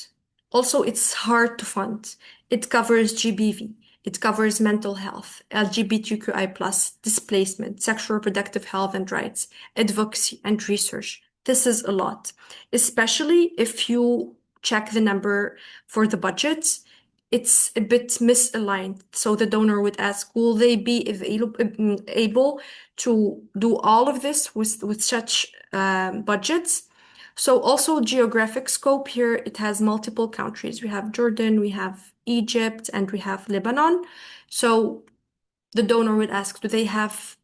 Also, it's hard to fund. It covers GBV. It covers mental health, LGBTQI+, displacement, sexual reproductive health and rights, advocacy, and research. This is a lot, especially if you check the number for the budget. It's a bit misaligned. So the donor would ask, will they be able to do all of this with such budgets? So also geographic scope here, it has multiple countries. We have Jordan, we have Egypt, and we have Lebanon. So the donor would ask, do they have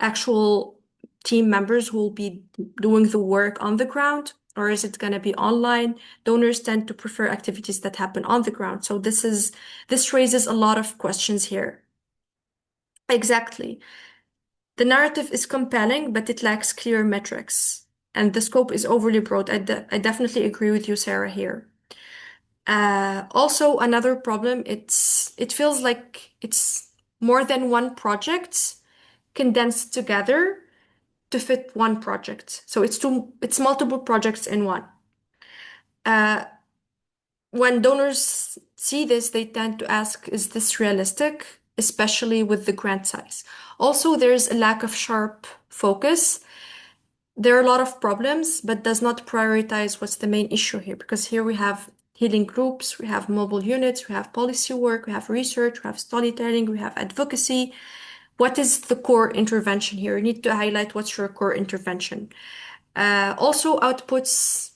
actual team members who will be doing the work on the ground, or is it going to be online? Donors tend to prefer activities that happen on the ground. So this raises a lot of questions here. Exactly. The narrative is compelling, but it lacks clear metrics. And the scope is overly broad. I definitely agree with you, Sarah, here. Also, another problem, it feels like it's more than one project condensed together to fit one project. So it's multiple projects in one. When donors see this, they tend to ask, is this realistic? Especially with the grant size. Also, there's a lack of sharp focus. There are a lot of problems, but does not prioritize what's the main issue here. Because here we have healing groups, we have mobile units, we have policy work, we have research, we have storytelling, we have advocacy. What is the core intervention here? You need to highlight what's your core intervention. Also, outputs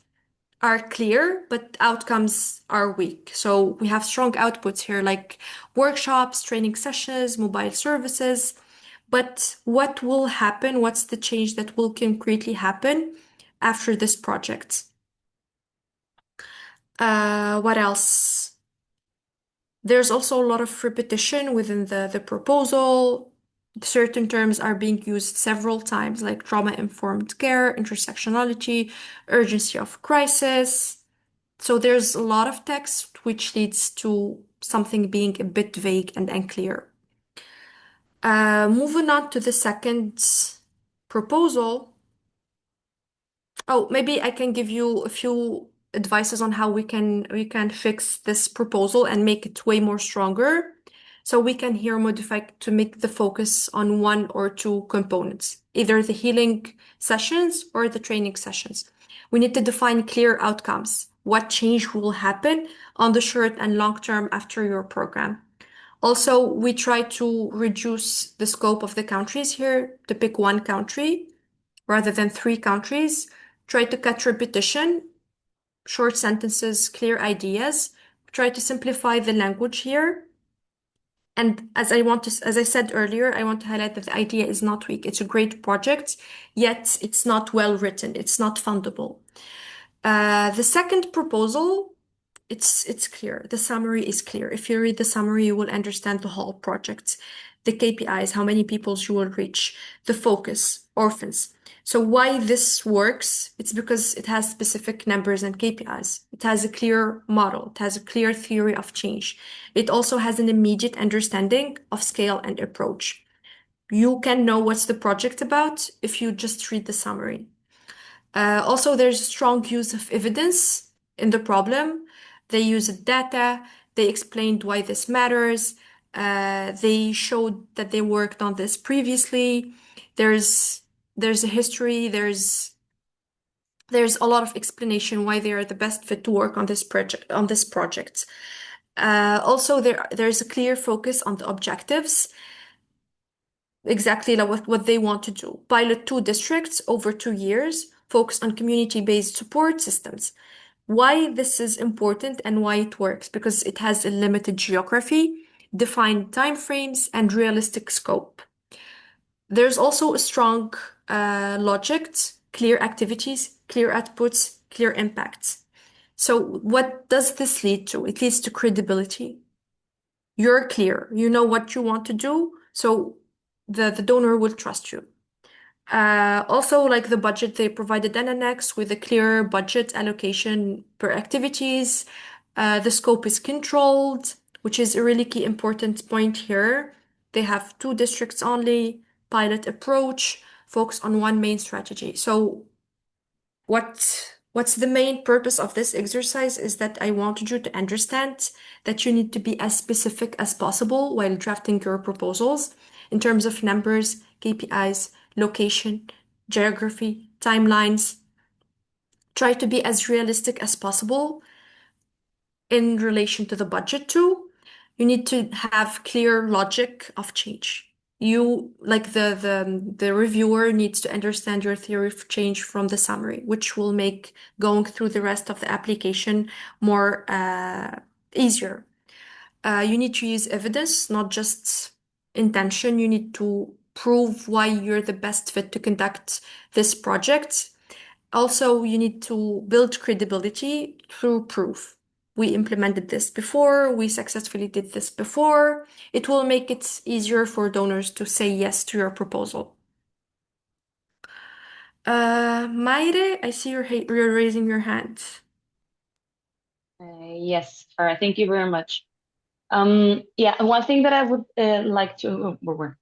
are clear, but outcomes are weak. So we have strong outputs here, like workshops, training sessions, mobile services. But what will happen? What's the change that will concretely happen after this project? What else? There's also a lot of repetition within the proposal. Certain terms are being used several times, like trauma-informed care, intersectionality, urgency of crisis. So there's a lot of text, which leads to something being a bit vague and unclear. Moving on to the second proposal. Oh, maybe I can give you a few advices on how we can fix this proposal and make it way more stronger. So we can here modify to make the focus on one or two components, either the healing sessions or the training sessions. We need to define clear outcomes. What change will happen on the short and long term after your program? Also, we try to reduce the scope of the countries here to pick one country rather than three countries. Try to cut repetition, short sentences, clear ideas. Try to simplify the language here. And as I said earlier, I want to highlight that the idea is not weak. It's a great project, yet it's not well written. It's not fundable. The second proposal, it's clear. The summary is clear. If you read the summary, you will understand the whole project, the KPIs, how many people you will reach, the focus, orphans. So why this works? It's because it has specific numbers and KPIs. It has a clear model. It has a clear theory of change. It also has an immediate understanding of scale and approach. You can know what's the project about if you just read the summary. Also, there's a strong use of evidence in the problem. They used data. They explained why this matters. They showed that they worked on this previously. There's a history. There's a lot of explanation why they are the best fit to work on this project. Also, there's a clear focus on the objectives. Exactly like what they want to do. Pilot 2 districts over 2 years, focus on community-based support systems. Why this is important and why it works? Because it has a limited geography, defined timeframes, and realistic scope. There's also a strong logic, clear activities, clear outputs, clear impacts. So what does this lead to? It leads to credibility. You're clear. You know what you want to do, so the donor will trust you. Also, like the budget, they provided an annex with a clear budget allocation per activities. The scope is controlled, which is a really key important point here. They have 2 districts only, pilot approach, focus on one main strategy. So what What's the main purpose of this exercise is that I wanted you to understand that you need to be as specific as possible while drafting your proposals in terms of numbers, KPIs, location, geography, timelines. Try to be as realistic as possible in relation to the budget too. You need to have clear logic of change. You like the reviewer needs to understand your theory of change from the summary, which will make going through the rest of the application more easier. You need to use evidence, not just intention. You need to prove why you're the best fit to conduct this project. Also, you need to build credibility through proof. We implemented this before, we successfully did this before. It will make it easier for donors to say yes to your proposal. Maire, I see you're raising your hand. Yes, Farah, thank you very much. Yeah, one thing that I would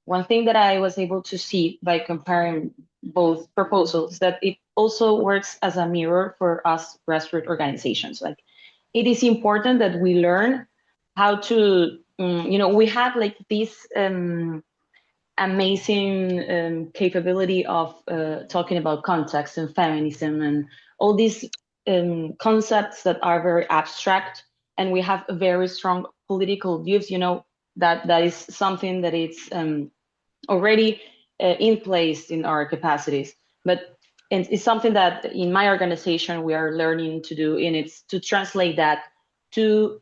one thing that I was able to see by comparing both proposals, that it also works as a mirror for us grassroots organizations. Like, it is important that we learn how to, we have like this amazing capability of talking about context and feminism and all these concepts that are very abstract, and we have very strong political views. That is something that it's already in place in our capacities, but it's something that in my organization we are learning to do, and it's to translate that to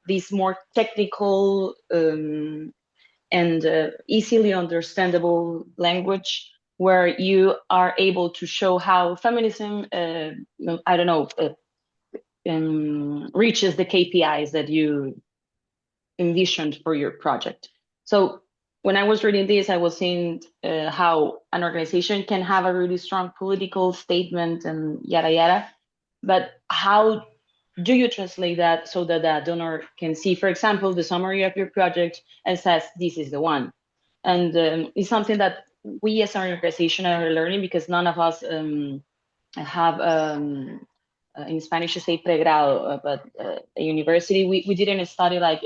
these more technical and easily understandable language, where you are able to show how feminism, I don't know, reaches the KPIs that you envisioned for your project. So when I was reading this, I was seeing how an organization can have a really strong political statement and yada yada, but how do you translate that so that the donor can see, for example, the summary of your project and says, this is the one? And it's something that we as an organization are learning, because none of us have, in Spanish you say pregrado, but a university. We didn't study like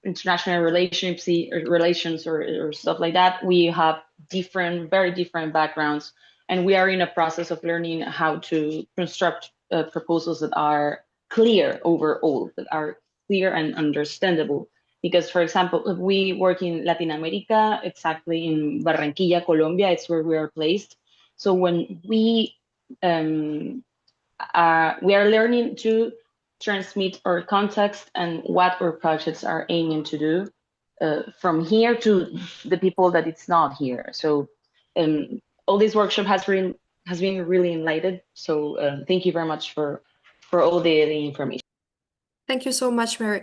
international relations or stuff like that. We have very different backgrounds, and we are in a process of learning how to construct proposals that are clear overall, that are clear and understandable. Because, for example, if we work in Latin America, exactly in Barranquilla, Colombia, it's where we are placed. So when we are learning to transmit our context and what our projects are aiming to do from here to the people that it's not here. So all this workshop has been really enlightened. So thank you very much for all the information. Thank you so much, Mary.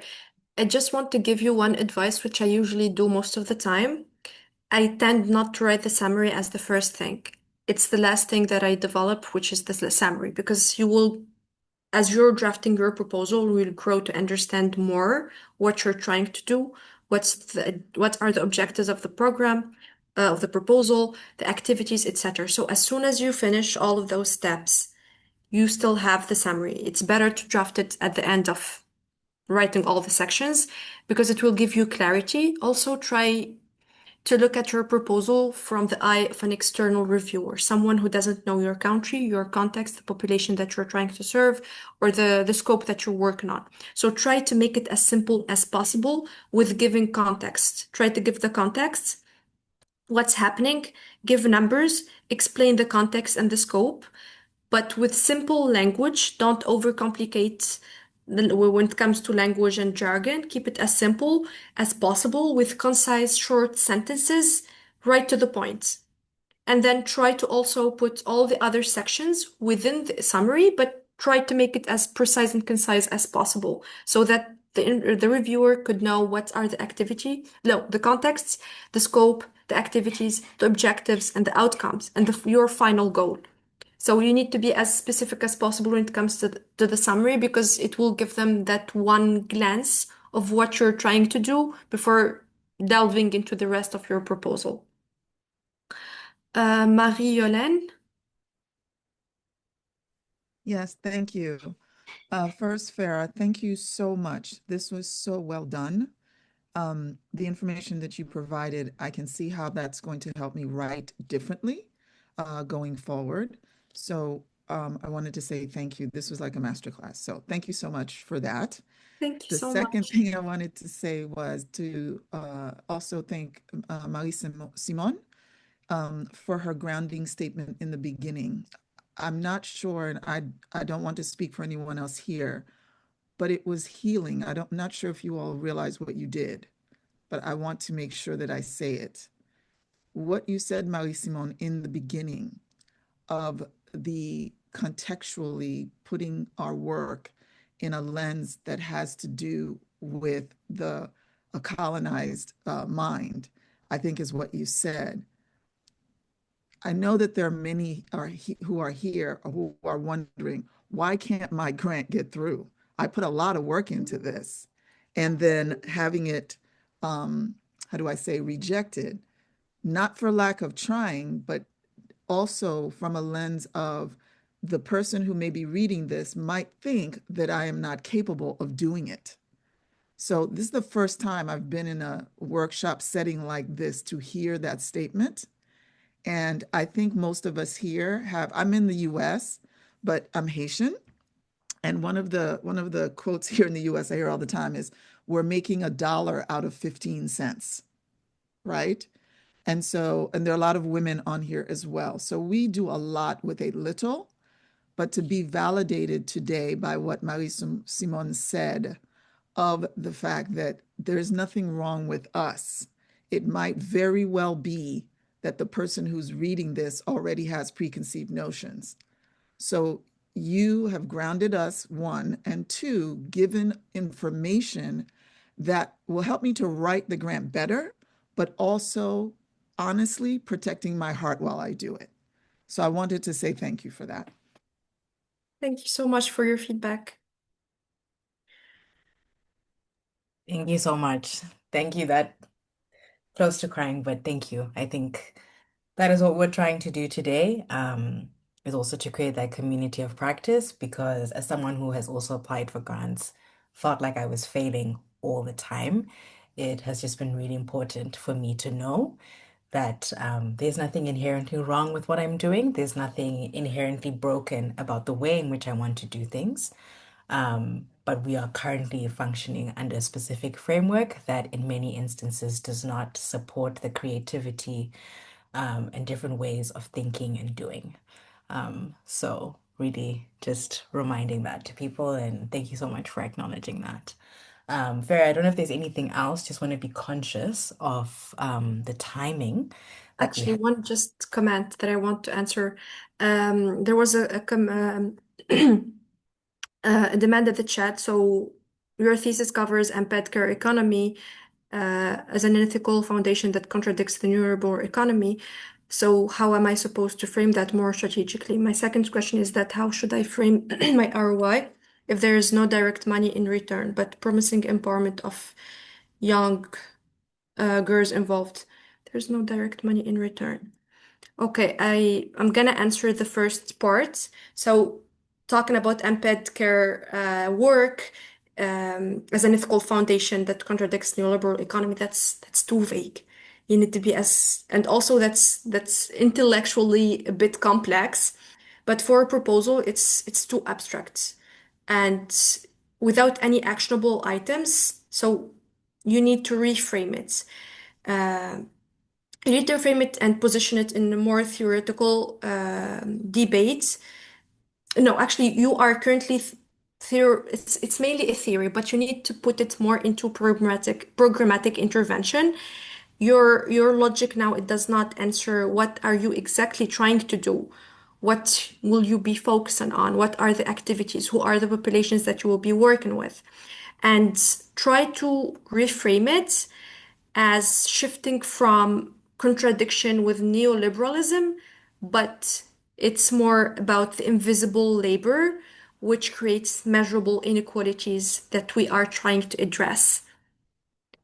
I just want to give you one advice, which I usually do most of the time. I tend not to write the summary as the first thing. It's the last thing that I develop, which is the summary, because you will, as you're drafting your proposal, you will grow to understand more what you're trying to do, what are the objectives of the program, of the proposal, the activities, etc. So as soon as you finish all of those steps, you still have the summary. It's better to draft it at the end of writing all the sections, because it will give you clarity. Also, try to look at your proposal from the eye of an external reviewer, someone who doesn't know your country, your context, the population that you're trying to serve, or the scope that you're working on. So try to make it as simple as possible with giving context. Try to give the context, what's happening, give numbers, explain the context and the scope, but with simple language. Don't overcomplicate when it comes to language and jargon. Keep it as simple as possible with concise, short sentences, right to the point. And then try to also put all the other sections within the summary, but try to make it as precise and concise as possible, so that the reviewer could know what are the contexts, the scope, the activities, the objectives, and the outcomes, and your final goal. So you need to be as specific as possible when it comes to the summary, because it will give them that one glance of what you're trying to do before delving into the rest of your proposal. Marie-Yolène? Yes, thank you. First, Farah, thank you so much. This was so well done. The information that you provided, I can see how that's going to help me write differently going forward. So I wanted to say thank you. This was like a masterclass. So thank you so much for that. Thank you The so second much. thing I wanted to say was to also thank Simon for her grounding statement in the beginning. I'm not sure, and I don't want to speak for anyone else here, but it was healing. I'm not sure if you all realize what you did, but I want to make sure that I say it. What you said, Marie-Simone, in the beginning of the contextually putting our work in a lens that has to do with a colonized mind, I think is what you said. I know that there are many who are here who are wondering, why can't my grant get through? I put a lot of work into this. And then having it, how do I say, rejected, not for lack of trying, but also from a lens of the person who may be reading this might think that I am not capable of doing it. So this is the first time I've been in a workshop setting like this to hear that statement. And I think most of us here I'm in the US, but I'm Haitian. And one of the quotes here in the US I hear all the time is, we're making $1 out of 15 cents, right? And there are a lot of women on here as well. So we do a lot with a little, but to be validated today by what Marie Simon said of the fact that there's nothing wrong with us. It might very well be that the person who's reading this already has preconceived notions. So you have grounded us, one, and two, given information that will help me to write the grant better, but also honestly protecting my heart while I do it. So I wanted to say thank you for that. Thank you so much for your feedback. Thank you so much. Thank you. That close to crying, but thank you. I think that is what we're trying to do today, is also to create that community of practice, because as someone who has also applied for grants, felt like I was failing all the time, it has just been really important for me to know that there's nothing inherently wrong with what I'm doing. There's nothing inherently broken about the way in which I want to do things. But we are currently functioning under a specific framework that in many instances does not support the creativity and different ways of thinking and doing. So really just reminding that to people, and thank you so much for acknowledging that. Farah, I don't know if there's anything else, just want to be conscious of the timing that we Actually, have. one just comment that I want to answer. There was a demand at the chat. So your thesis covers embed care economy as an ethical foundation that contradicts the neoliberal economy. So how am I supposed to frame that more strategically? My second question is that how should I frame my ROI if there is no direct money in return, but promising empowerment of young girls involved? There's no direct money in return. Okay, I'm gonna answer the first part. So talking about embed care work as an ethical foundation that contradicts neoliberal economy, that's too vague. You need to be as, and also that's intellectually a bit complex, but for a proposal, it's too abstract and without any actionable items. So you need to reframe it. Uh, you need to frame it and position it in a more theoretical debate. No, actually, you are currently it's mainly a theory, but you need to put it more into programmatic intervention. Your logic now, it does not answer what are you exactly trying to do? What will you be focusing on? What are the activities? Who are the populations that you will be working with? And try to reframe it as shifting from contradiction with neoliberalism, but it's more about the invisible labor, which creates measurable inequalities that we are trying to address.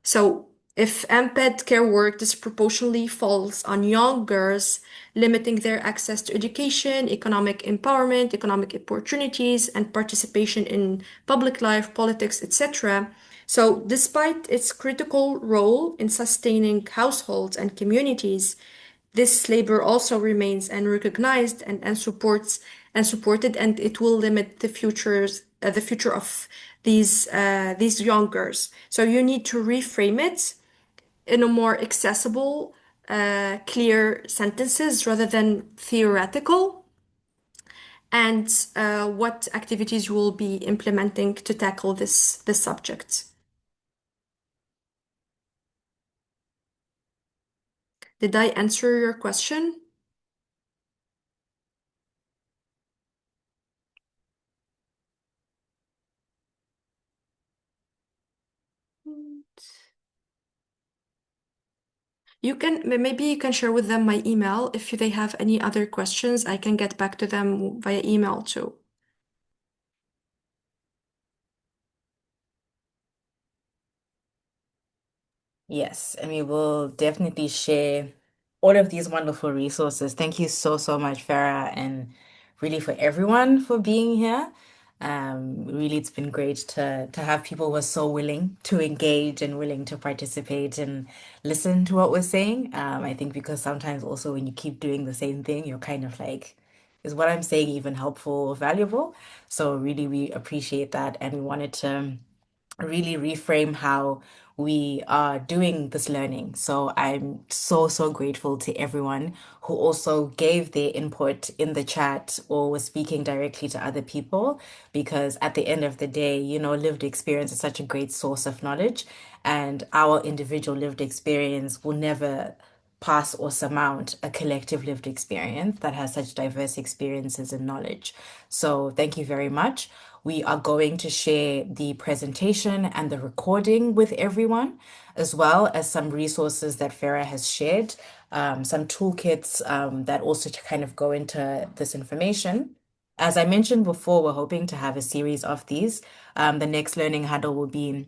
So If unpaid care work disproportionately falls on young girls, limiting their access to education, economic empowerment, economic opportunities, and participation in public life, politics, etc. So, despite its critical role in sustaining households and communities, this labor also remains unrecognized and unsupported, and it will limit the future of these young girls. So you need to reframe it in a more accessible, clear sentences rather than theoretical, and what activities you will be implementing to tackle this subject. Did I answer your question? Maybe you can share with them my email. If they have any other questions, I can get back to them via email too. Yes, and we will definitely share all of these wonderful resources. Thank you so, so much, Farah, and really for everyone for being here. Really, it's been great to have people who are so willing to engage and willing to participate and listen to what we're saying. I think because sometimes also when you keep doing the same thing, you're kind of like, is what I'm saying even helpful or valuable? So really, we appreciate that, and we wanted to really reframe how we are doing this learning. So I'm so, so grateful to everyone who also gave their input in the chat or was speaking directly to other people, because at the end of the day, lived experience is such a great source of knowledge, and our individual lived experience will never pass or surmount a collective lived experience that has such diverse experiences and knowledge. So thank you very much. We are going to share the presentation and the recording with everyone, as well as some resources that Farah has shared, some toolkits that also to kind of go into this information. As I mentioned before, we're hoping to have a series of these. The next learning huddle will be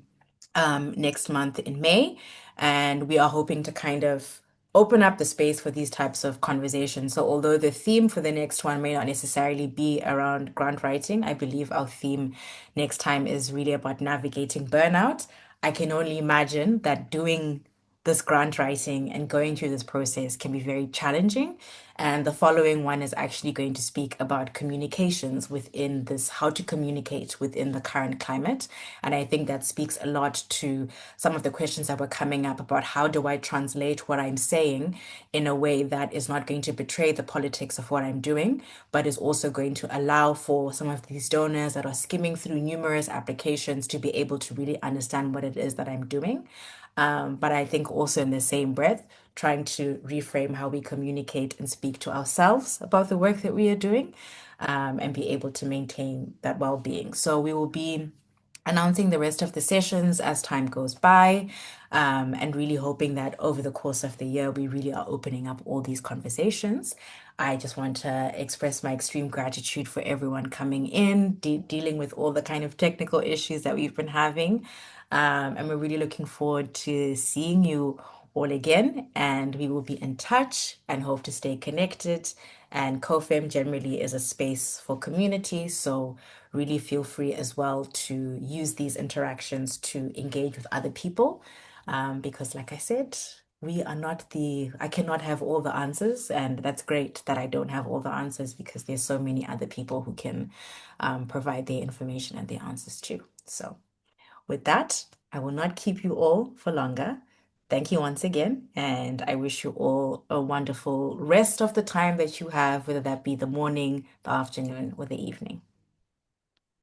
next month in May. And we are hoping to kind of open up the space for these types of conversations. So, although the theme for the next one may not necessarily be around grant writing, I believe our theme next time is really about navigating burnout. I can only imagine that doing this grant writing and going through this process can be very challenging. And the following one is actually going to speak about communications within this, how to communicate within the current climate. And I think that speaks a lot to some of the questions that were coming up about how do I translate what I'm saying in a way that is not going to betray the politics of what I'm doing, but is also going to allow for some of these donors that are skimming through numerous applications to be able to really understand what it is that I'm doing. But I think also in the same breath, trying to reframe how we communicate and speak to ourselves about the work that we are doing, and be able to maintain that well-being. So we will be announcing the rest of the sessions as time goes by, and really hoping that over the course of the year, we really are opening up all these conversations. I just want to express my extreme gratitude for everyone coming in, dealing with all the kind of technical issues that we've been having. And we're really looking forward to seeing you all again. And we will be in touch and hope to stay connected. And CoFem generally is a space for community. So really feel free as well to use these interactions to engage with other people. Because, like I said, I cannot have all the answers. And that's great that I don't have all the answers, because there's so many other people who can provide their information and their answers too. So, with that, I will not keep you all for longer. Thank you once again, and I wish you all a wonderful rest of the time that you have, whether that be the morning, the afternoon, or the evening.